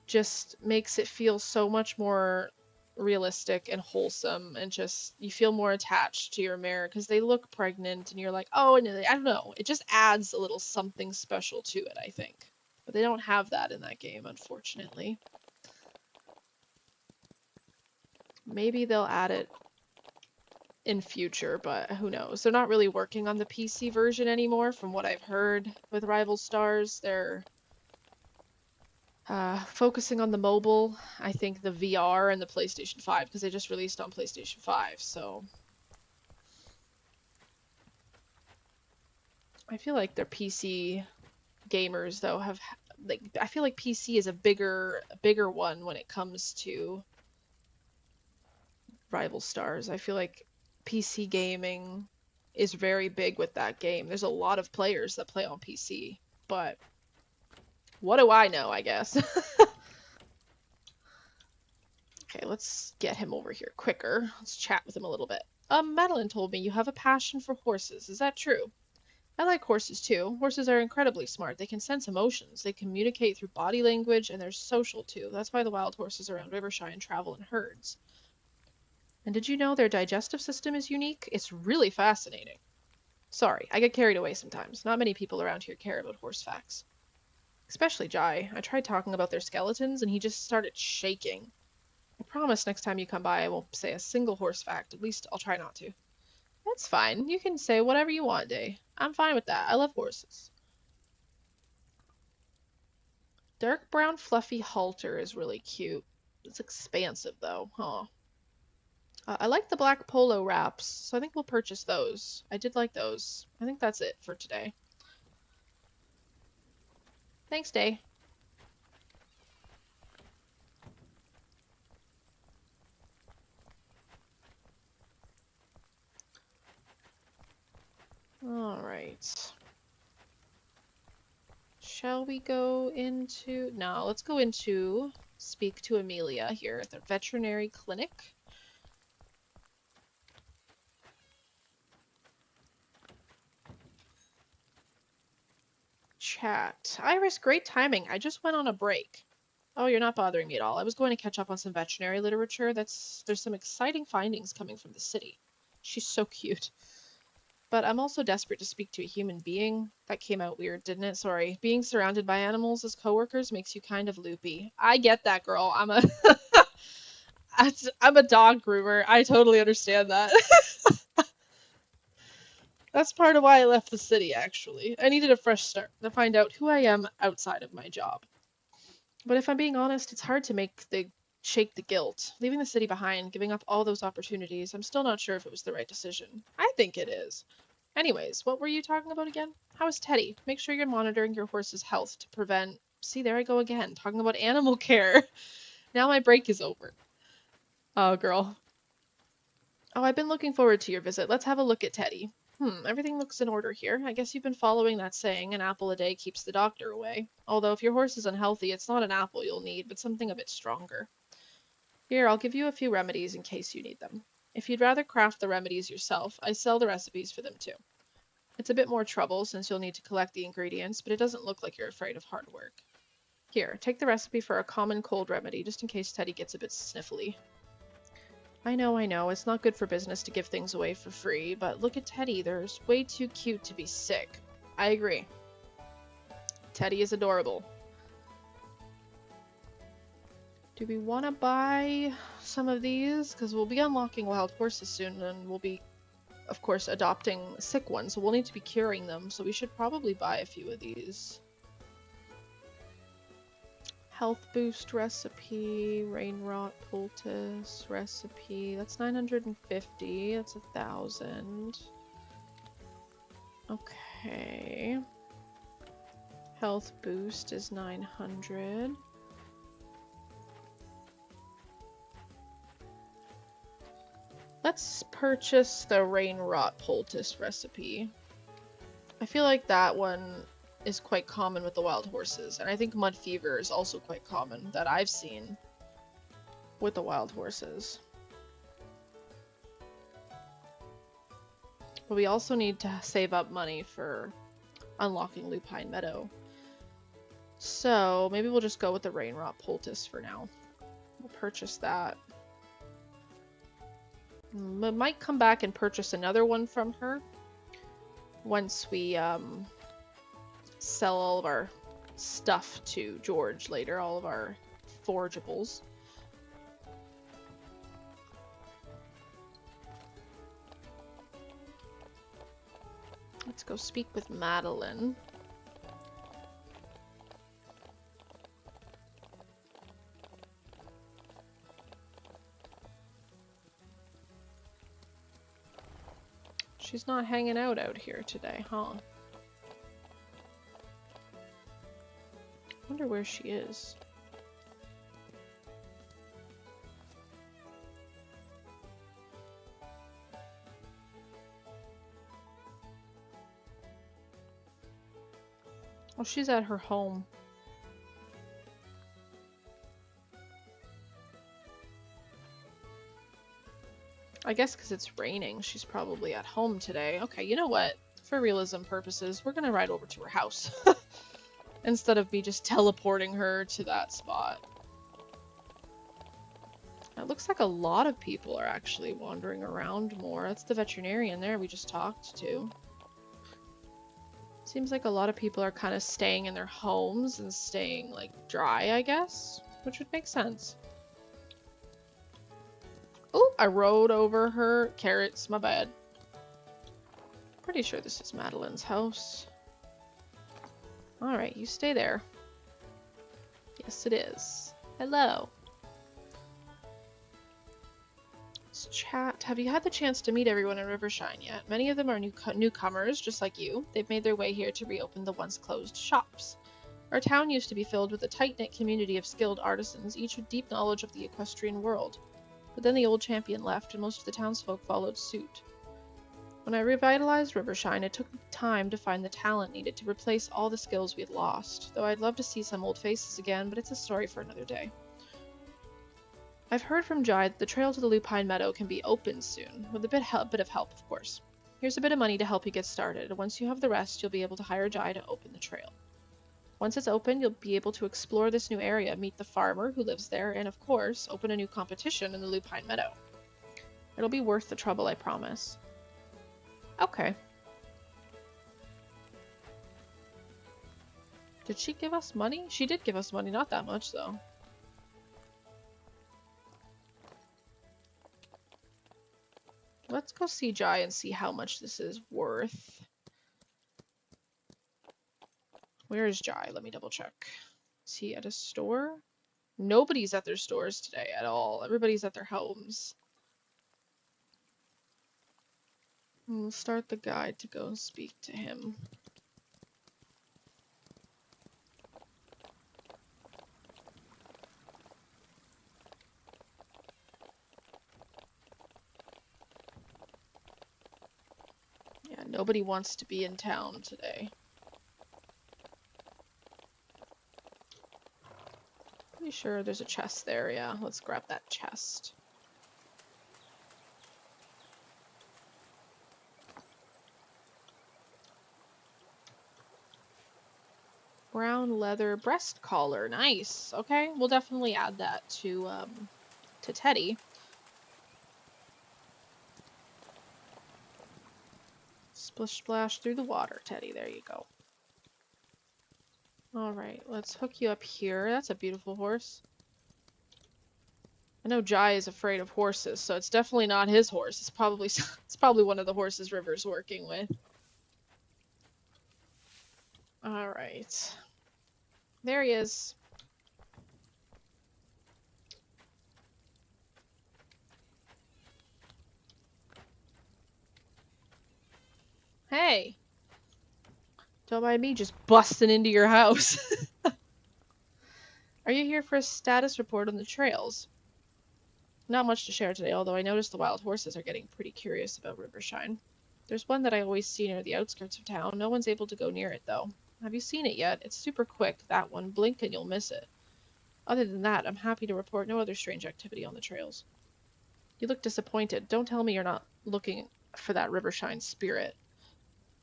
just makes it feel so much more realistic and wholesome, and just, you feel more attached to your mare because they look pregnant and you're like, oh, and I don't know. It just adds a little something special to it, I think. But they don't have that in that game, unfortunately. Maybe they'll add it in future, but who knows? They're not really working on the PC version anymore, from what I've heard with Rival Stars. They're focusing on the mobile, I think the VR and the PlayStation 5, because they just released on PlayStation 5, so I feel like their PC gamers, though, have, like, I feel like PC is a bigger one when it comes to Rival Stars. I feel like PC gaming is very big with that game. There's a lot of players that play on PC, but what do I know, I guess. Okay, let's get him over here quicker. Let's chat with him a little bit. Madeline told me you have a passion for horses. Is that true? I like horses too. Horses are incredibly smart. They can sense emotions. They communicate through body language, and they're social too. That's why the wild horses around Rivershine travel in herds. And did you know their digestive system is unique? It's really fascinating. Sorry, I get carried away sometimes. Not many people around here care about horse facts. Especially Jai. I tried talking about their skeletons, and he just started shaking. I promise next time you come by I won't say a single horse fact. At least I'll try not to. That's fine. You can say whatever you want, Day. I'm fine with that. I love horses. Dark brown fluffy halter is really cute. It's expansive though, huh? I like the black polo wraps, so I think we'll purchase those. I did like those. I think that's it for today. Thanks, Day. Alright. Shall we go into... No, let's go into speak to Amelia here at the veterinary clinic. Chat. Iris, great timing. I just went on a break. Oh, you're not bothering me at all. I was going to catch up on some veterinary literature. There's some exciting findings coming from the city. She's so cute. But I'm also desperate to speak to a human being. That came out weird, didn't it? Sorry. Being surrounded by animals as coworkers makes you kind of loopy. I get that, girl. I'm a dog groomer. I totally understand that. That's part of why I left the city, actually. I needed a fresh start to find out who I am outside of my job. But if I'm being honest, it's hard to shake the guilt. Leaving the city behind, giving up all those opportunities, I'm still not sure if it was the right decision. I think it is. Anyways, what were you talking about again? How is Teddy? Make sure you're monitoring your horse's health to prevent... See, there I go again, talking about animal care. Now my break is over. Oh, girl. Oh, I've been looking forward to your visit. Let's have a look at Teddy. Everything looks in order here. I guess you've been following that saying, an apple a day keeps the doctor away. Although if your horse is unhealthy, it's not an apple you'll need, but something a bit stronger. Here, I'll give you a few remedies in case you need them. If you'd rather craft the remedies yourself, I sell the recipes for them too. It's a bit more trouble since you'll need to collect the ingredients, but it doesn't look like you're afraid of hard work. Here, take the recipe for a common cold remedy, just in case Teddy gets a bit sniffly. I know, it's not good for business to give things away for free, but look at Teddy, they're way too cute to be sick. I agree. Teddy is adorable. Do we want to buy some of these? Because we'll be unlocking wild horses soon, and we'll be, of course, adopting sick ones, so we'll need to be curing them, so we should probably buy a few of these. Health boost recipe, rain rot poultice recipe. That's 950. That's 1,000. Okay. Health boost is 900. Let's purchase the rain rot poultice recipe. I feel like that one is quite common with the wild horses, and I think mud fever is also quite common that I've seen with the wild horses. But we also need to save up money for unlocking Lupine Meadow. So maybe we'll just go with the rain rot poultice for now. We'll purchase that. We might come back and purchase another one from her once we sell all of our stuff to George later, all of our forageables. Let's go speak with Madeline. She's not hanging out here today, huh? Wonder where she is. Oh, she's at her home. I guess because it's raining, she's probably at home today. Okay, you know what? For realism purposes, we're gonna ride over to her house. Instead of me just teleporting her to that spot. It looks like a lot of people are actually wandering around more. That's the veterinarian there we just talked to. Seems like a lot of people are kind of staying in their homes and staying, like, dry, I guess? Which would make sense. Oh, I rode over her carrots. My bad. Pretty sure this is Madeline's house. Alright, you stay there. Yes, it is. Hello. Let's chat. Have you had the chance to meet everyone in Rivershine yet? Many of them are newcomers, just like you. They've made their way here to reopen the once closed shops. Our town used to be filled with a tight-knit community of skilled artisans, each with deep knowledge of the equestrian world. But then the old champion left, and most of the townsfolk followed suit. When I revitalized Rivershine, it took time to find the talent needed to replace all the skills we had lost, though I'd love to see some old faces again, but it's a story for another day. I've heard from Jai that the trail to the Lupine Meadow can be opened soon, with a bit of help, of course. Here's a bit of money to help you get started, and once you have the rest, you'll be able to hire Jai to open the trail. Once it's open, you'll be able to explore this new area, meet the farmer who lives there, and of course, open a new competition in the Lupine Meadow. It'll be worth the trouble, I promise. Okay. Did she give us money? She did give us money, not that much though. Let's go see Jai and see how much this is worth. Where is Jai? Let me double check. Is he at a store? Nobody's at their stores today at all. Everybody's at their homes. We'll start the guide to go speak to him. Yeah, nobody wants to be in town today. Pretty sure there's a chest there, yeah. Let's grab that chest. Brown leather breast collar. Nice. Okay, we'll definitely add that to Teddy. Splish splash through the water, Teddy. There you go. Alright, let's hook you up here. That's a beautiful horse. I know Jai is afraid of horses, so it's definitely not his horse. It's probably one of the horses River's working with. Alright. There he is. Hey! Don't mind me just busting into your house. Are you here for a status report on the trails? Not much to share today, although I noticed the wild horses are getting pretty curious about Rivershine. There's one that I always see near the outskirts of town. No one's able to go near it, though. Have you seen it yet? It's super quick, that one. Blink and you'll miss it. Other than that, I'm happy to report no other strange activity on the trails. You look disappointed. Don't tell me you're not looking for that Rivershine spirit.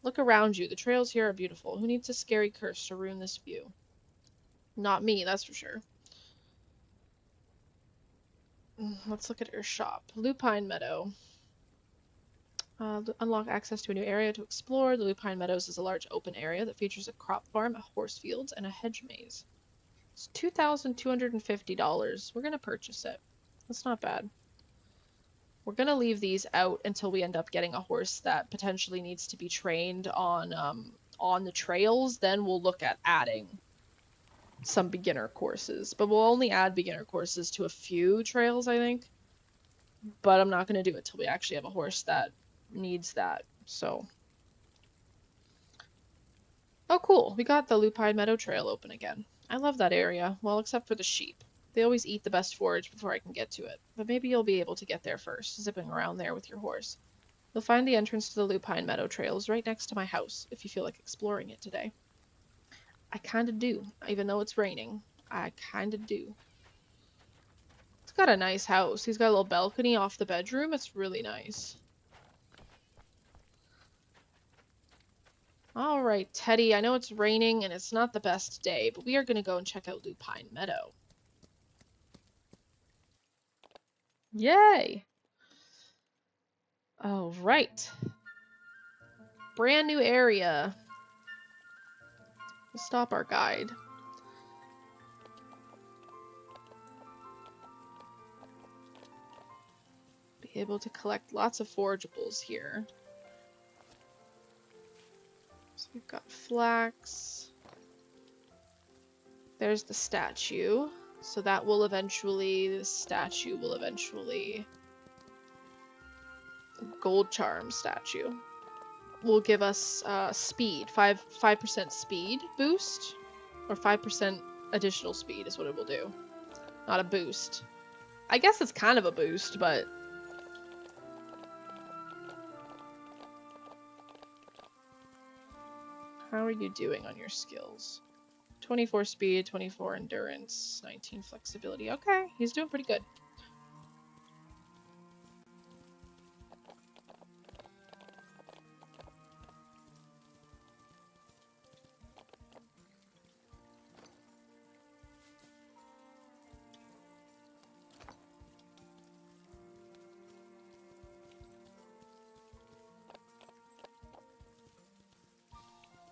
Look around you. The trails here are beautiful. Who needs a scary curse to ruin this view? Not me, that's for sure. Let's look at your shop. Lupine Meadow. Unlock access to a new area to explore. The Lupine Meadows is a large open area that features a crop farm, a horse fields, and a hedge maze. It's $2,250. We're gonna purchase it. That's not bad. We're gonna leave these out until we end up getting a horse that potentially needs to be trained on the trails. Then we'll look at adding some beginner courses, but we'll only add beginner courses to a few trails, I think. But I'm not gonna do it till we actually have a horse that needs that. So, oh cool, we got the Lupine Meadow Trail open again. I love that area, well, except for the sheep. They always eat the best forage before I can get to it, but maybe you'll be able to get there first, zipping around there with your horse. You'll find the entrance to the Lupine Meadow Trails right next to my house, if you feel like exploring it today. I kinda do, even though it's raining. I kinda do. He's got a nice house. He's got a little balcony off the bedroom. It's really nice. All right, Teddy, I know it's raining and it's not the best day, but we are going to go and check out Lupine Meadow. Yay! All right. Brand new area. We'll stop our guide. Be able to collect lots of forageables here. So we've got flax. There's the statue. So that will eventually, the statue will eventually, gold charm statue will give us speed, 5% speed boost, or 5% additional speed is what it will do. Not a boost. I guess it's kind of a boost, but how are you doing on your skills? 24 speed, 24 endurance, 19 flexibility. Okay, he's doing pretty good.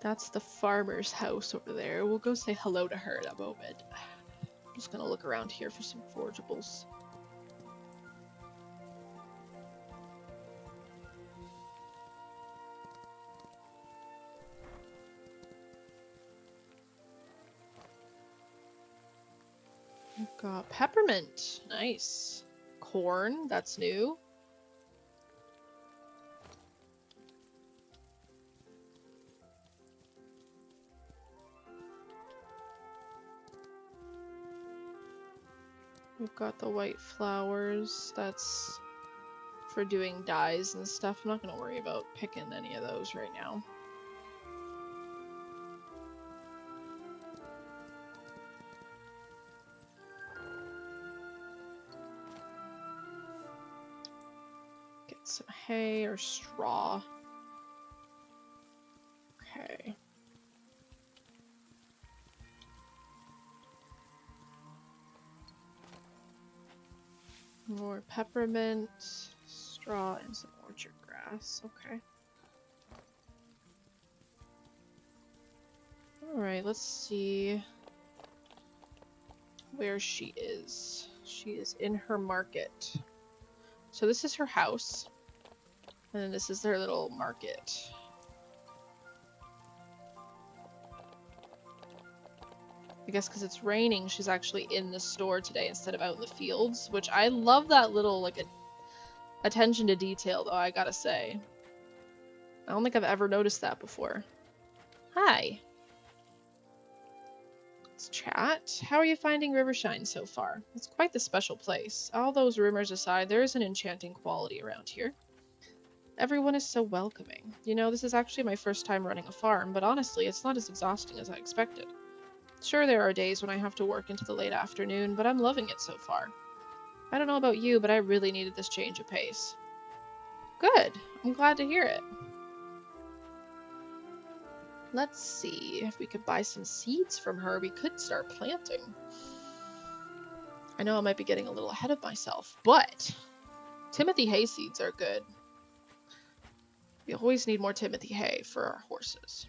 That's the farmer's house over there. We'll go say hello to her in a moment. I'm just gonna look around here for some forageables. We've got peppermint. Nice. Corn. That's new. We've got the white flowers. That's for doing dyes and stuff. I'm not going to worry about picking any of those right now. Get some hay or straw. Okay. More peppermint, straw, and some orchard grass. Okay. Alright, let's see where she is. She is in her market. So this is her house. And then this is their little market. I guess because it's raining, she's actually in the store today instead of out in the fields, which I love that little, like, attention to detail, though, I gotta say. I don't think I've ever noticed that before. Hi. Let's chat. How are you finding Rivershine so far? It's quite the special place. All those rumors aside, there is an enchanting quality around here. Everyone is so welcoming. You know, this is actually my first time running a farm, but honestly, it's not as exhausting as I expected. Sure, there are days when I have to work into the late afternoon, but I'm loving it so far. I don't know about you, but I really needed this change of pace. Good. I'm glad to hear it. Let's see if we could buy some seeds from her. We could start planting. I know I might be getting a little ahead of myself, but Timothy hay seeds are good. We always need more Timothy hay for our horses.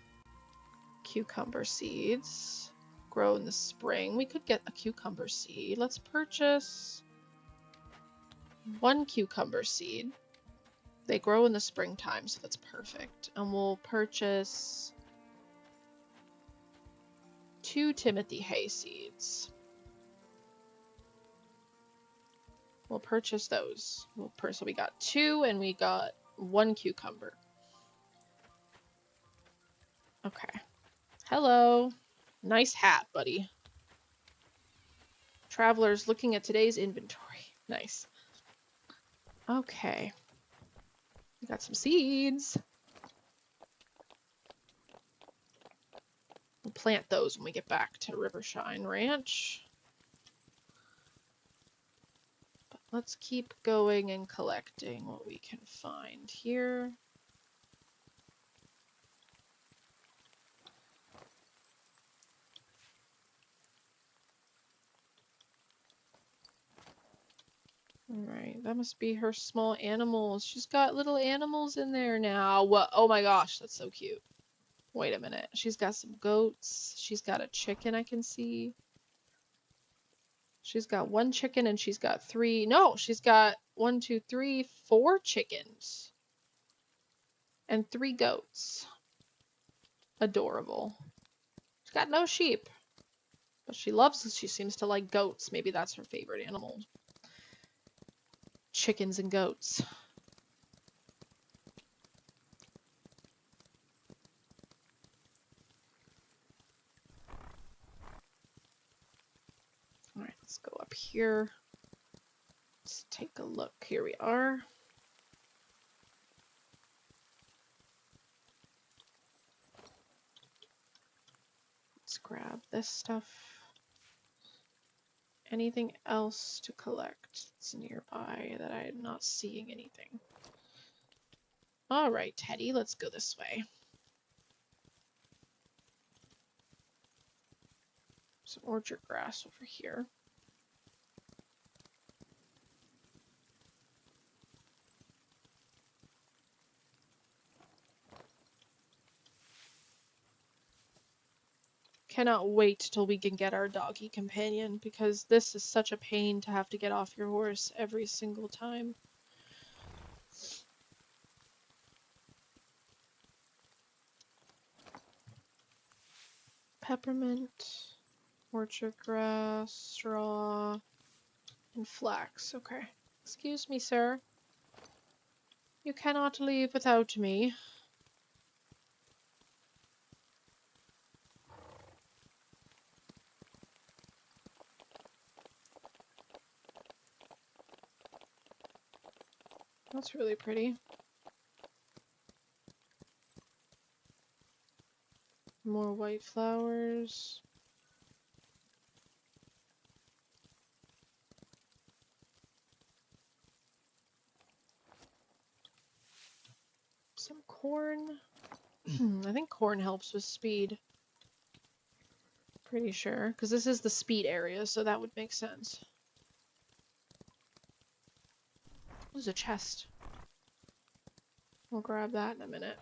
Cucumber seeds. Grow in the spring. We could get a cucumber seed. Let's purchase 1 cucumber seed. They grow in the springtime, so that's perfect. And we'll purchase 2 Timothy hay seeds. We'll purchase those. So we got 2 and we got 1 cucumber. Okay. Hello. Nice hat, buddy. Travelers looking at today's inventory. Nice. Okay. We got some seeds. We'll plant those when we get back to Rivershine Ranch. let's keep going and collecting what we can find here. Alright, that must be her small animals. She's got little animals in there now. What? Oh my gosh, that's so cute. Wait a minute. She's got some goats. She's got a chicken I can see. She's got one chicken and she's got three. No, she's got 1, 2, 3, 4 chickens. And 3 goats. Adorable. She's got no sheep. But she seems to like goats. Maybe that's her favorite animal. Chickens and goats. Alright, let's go up here. Let's take a look. Here we are. Let's grab this stuff. Anything else to collect that's nearby that I'm not seeing anything? Alright, Teddy, let's go this way. Some orchard grass over here. Cannot wait till we can get our doggy companion, because this is such a pain to have to get off your horse every single time. Peppermint, orchard grass, straw, and flax. Okay. Excuse me, sir. You cannot leave without me. That's really pretty. More white flowers. Some corn. I think corn helps with speed. Pretty sure, because this is the speed area, so that would make sense. There's a chest. We'll grab that in a minute.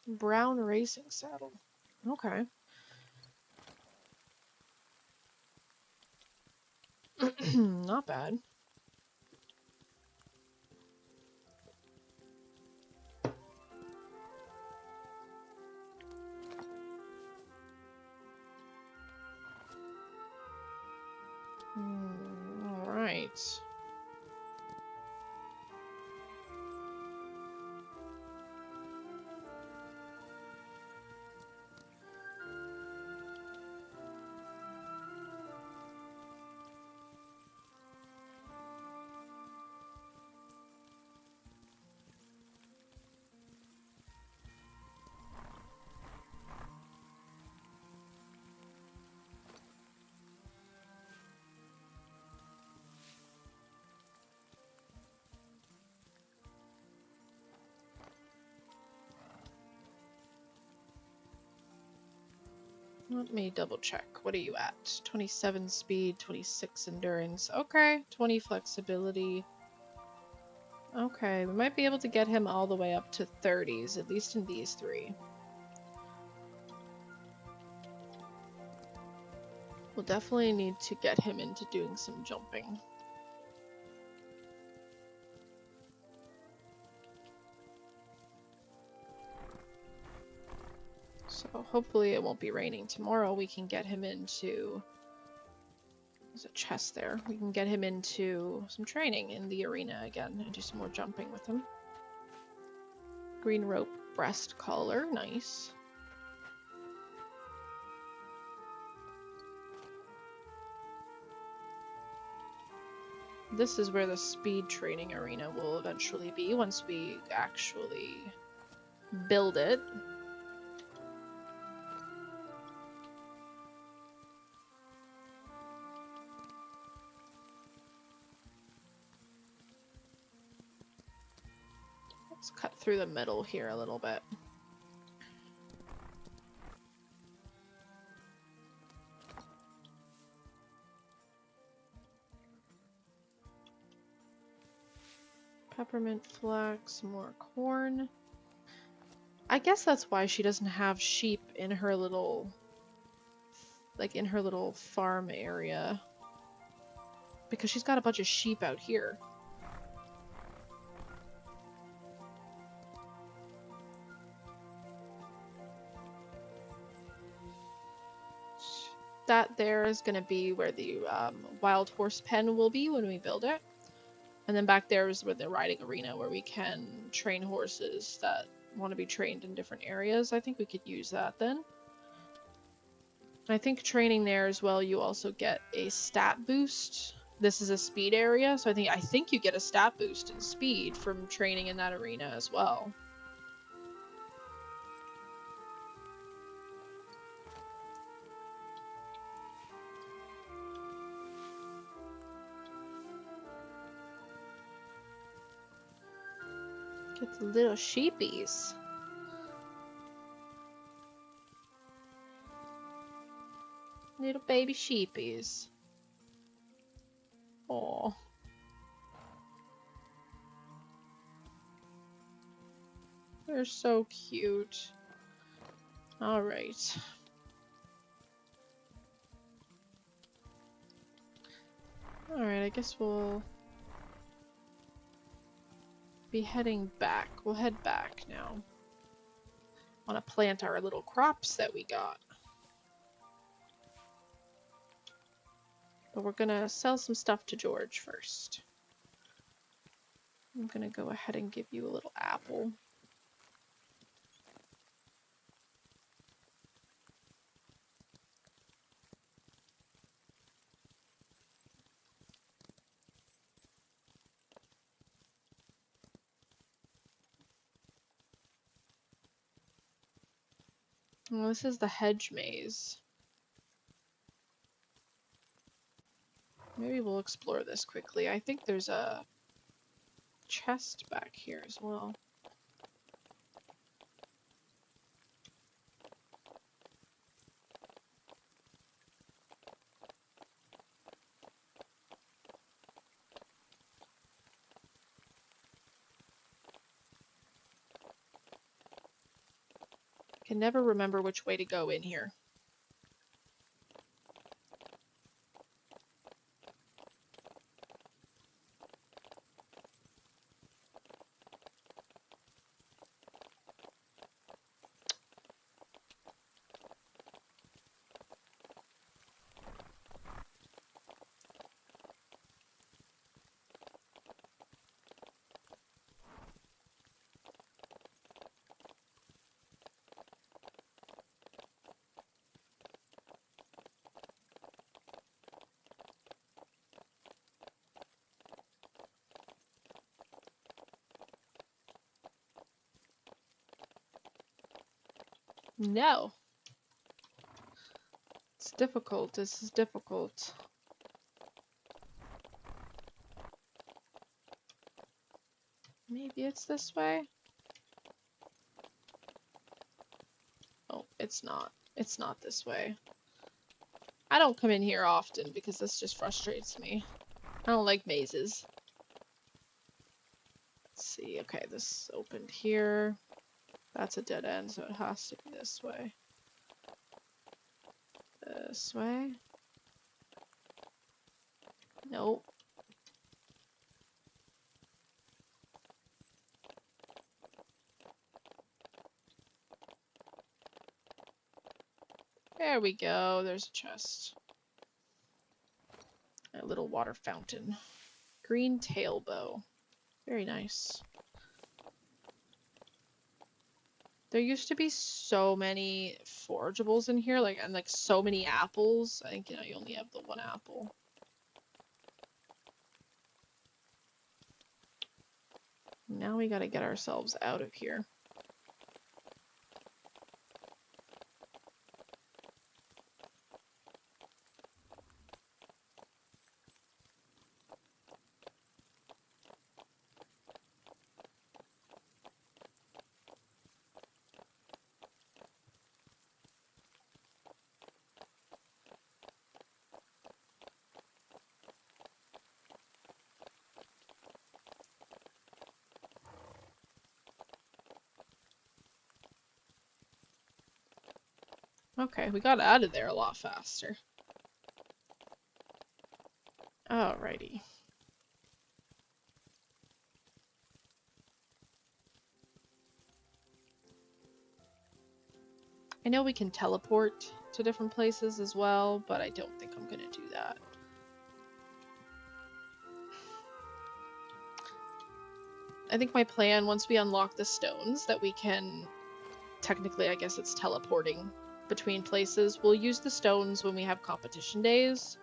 Brown racing saddle. Okay. Not bad. All right. Let me double check. What are you at? 27 speed, 26 endurance. Okay, 20 flexibility. Okay, we might be able to get him all the way up to 30s, at least in these 3. We'll definitely need to get him into doing some jumping. So hopefully it won't be raining tomorrow. We can get him into... There's a chest there. We can get him into some training in the arena again and do some more jumping with him. Green rope breast collar. Nice. this is where the speed training arena will eventually be once we actually build it. Let's cut through the middle here a little bit. Peppermint flax, more corn. I guess that's why she doesn't have sheep in her little, like in her little farm area. Because she's got a bunch of sheep out here. That there is going to be where the wild horse pen will be when we build it. And then back there is where the riding arena, where we can train horses that want to be trained in different areas. I think we could use that then. I think training there as well, you also get a stat boost. This is a speed area, so I think you get a stat boost in speed from training in that arena as well. Get the little sheepies. Little baby sheepies. Aww. They're so cute. Alright. Alright, I guess we'll be heading back. We'll head back now. Want to plant our little crops that we got. But we're gonna sell some stuff to George first. I'm gonna go ahead and give you a little apple. Well, this is the hedge maze. Maybe we'll explore this quickly. I think there's a chest back here as well. I can never remember which way to go in here. No. It's difficult. This is difficult. Maybe it's this way? Oh, it's not. It's not this way. I don't come in here often because this just frustrates me. I don't like mazes. Let's see. Okay, this opened here. That's a dead end, so it has to be this way. This way? Nope. There we go. There's a chest. A little water fountain. Green tail bow. Very nice. There used to be so many forageables in here, and so many apples. I think, you only have the one apple. Now we gotta get ourselves out of here. Okay, we got out of there a lot faster. Alrighty. I know we can teleport to different places as well, but I don't think I'm gonna do that. I think my plan, once we unlock the stones, that we can, technically, I guess it's teleporting between places. We'll use the stones when we have competition days,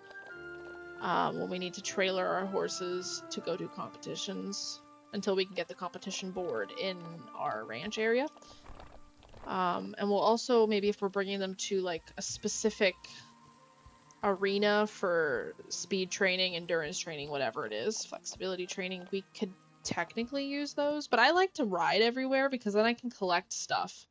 when we need to trailer our horses to go do competitions, until we can get the competition board in our ranch area. And we'll also, maybe if we're bringing them to like a specific arena for speed training, endurance training, whatever it is, flexibility training, we could technically use those. But I like to ride everywhere because then I can collect stuff.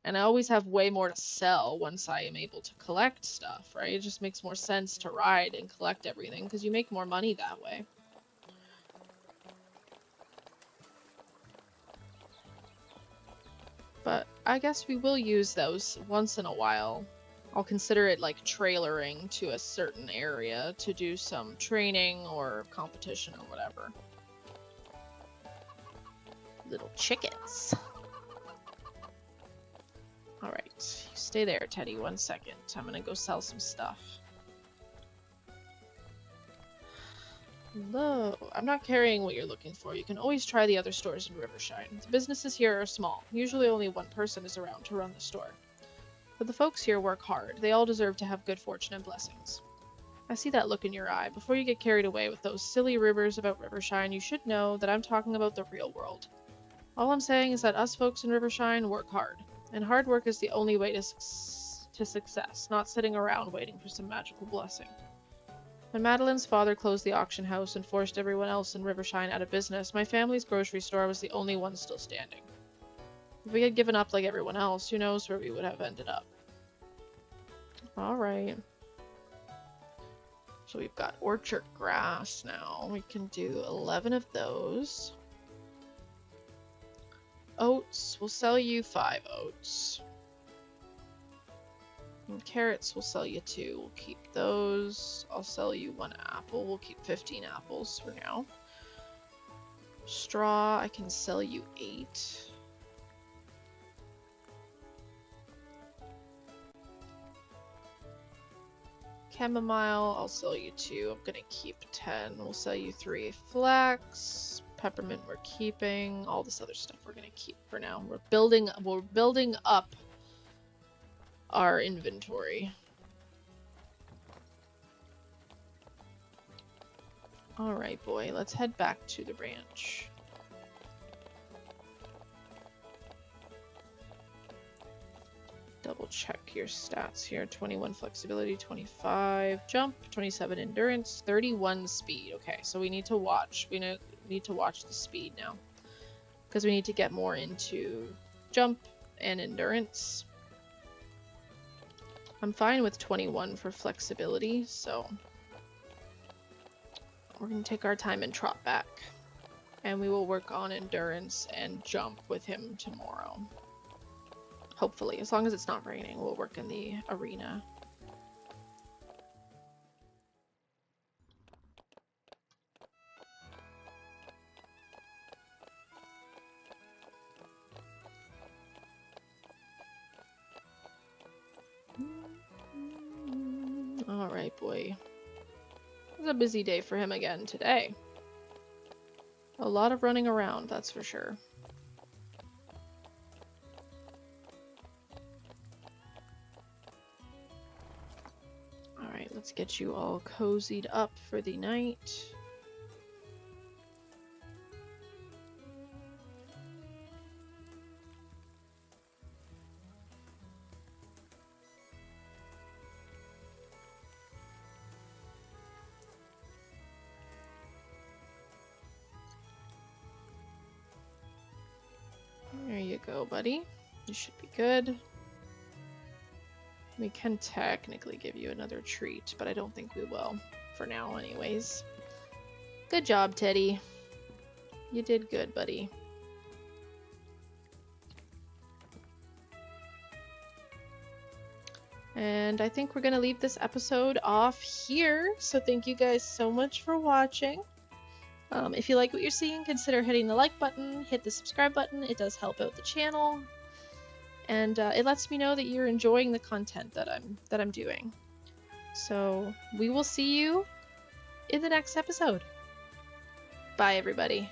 And I always have way more to sell once I am able to collect stuff, right? It just makes more sense to ride and collect everything because you make more money that way. But I guess we will use those once in a while. I'll consider it like trailering to a certain area to do some training or competition or whatever. Little chickens. Alright, you stay there, Teddy, 1 second. I'm gonna go sell some stuff. Hello. I'm not carrying what you're looking for. You can always try the other stores in Rivershine. The businesses here are small. Usually only one person is around to run the store. But the folks here work hard. They all deserve to have good fortune and blessings. I see that look in your eye. Before you get carried away with those silly rumors about Rivershine, you should know that I'm talking about the real world. All I'm saying is that us folks in Rivershine work hard. And hard work is the only way to success, not sitting around waiting for some magical blessing. When Madeline's father closed the auction house and forced everyone else in Rivershine out of business, my family's grocery store was the only one still standing. If we had given up like everyone else, who knows where we would have ended up. Alright. So we've got orchard grass now. We can do 11 of those. Oats, we'll sell you 5 oats. And carrots, we'll sell you 2. We'll keep those. I'll sell you 1 apple. We'll keep 15 apples for now. Straw, I can sell you 8. Chamomile, I'll sell you 2. I'm gonna keep 10. We'll sell you 3. Flax, peppermint we're keeping. All this other stuff we're gonna keep for now. We're building up our inventory. Alright, boy, let's head back to the ranch. Double check your stats here. 21 flexibility, 25 jump, 27 endurance, 31 speed. Okay, so we need to watch. We need to watch the speed now, because we need to get more into jump and endurance. I'm fine with 21 for flexibility, so we're going to take our time and trot back. And we will work on endurance and jump with him tomorrow. Hopefully, as long as it's not raining, we'll work in the arena. Alright, boy. It was a busy day for him again today. A lot of running around, that's for sure. Alright, let's get you all cozied up for the night. go, buddy. You should be good. We can technically give you another treat, but I don't think we will. For now, anyways. Good job, Teddy. You did good, buddy. And I think we're going to leave this episode off here. So thank you guys so much for watching. If you like what you're seeing, consider hitting the like button, hit the subscribe button. It does help out the channel. And it lets me know that you're enjoying the content that I'm doing. So we will see you in the next episode. Bye, everybody.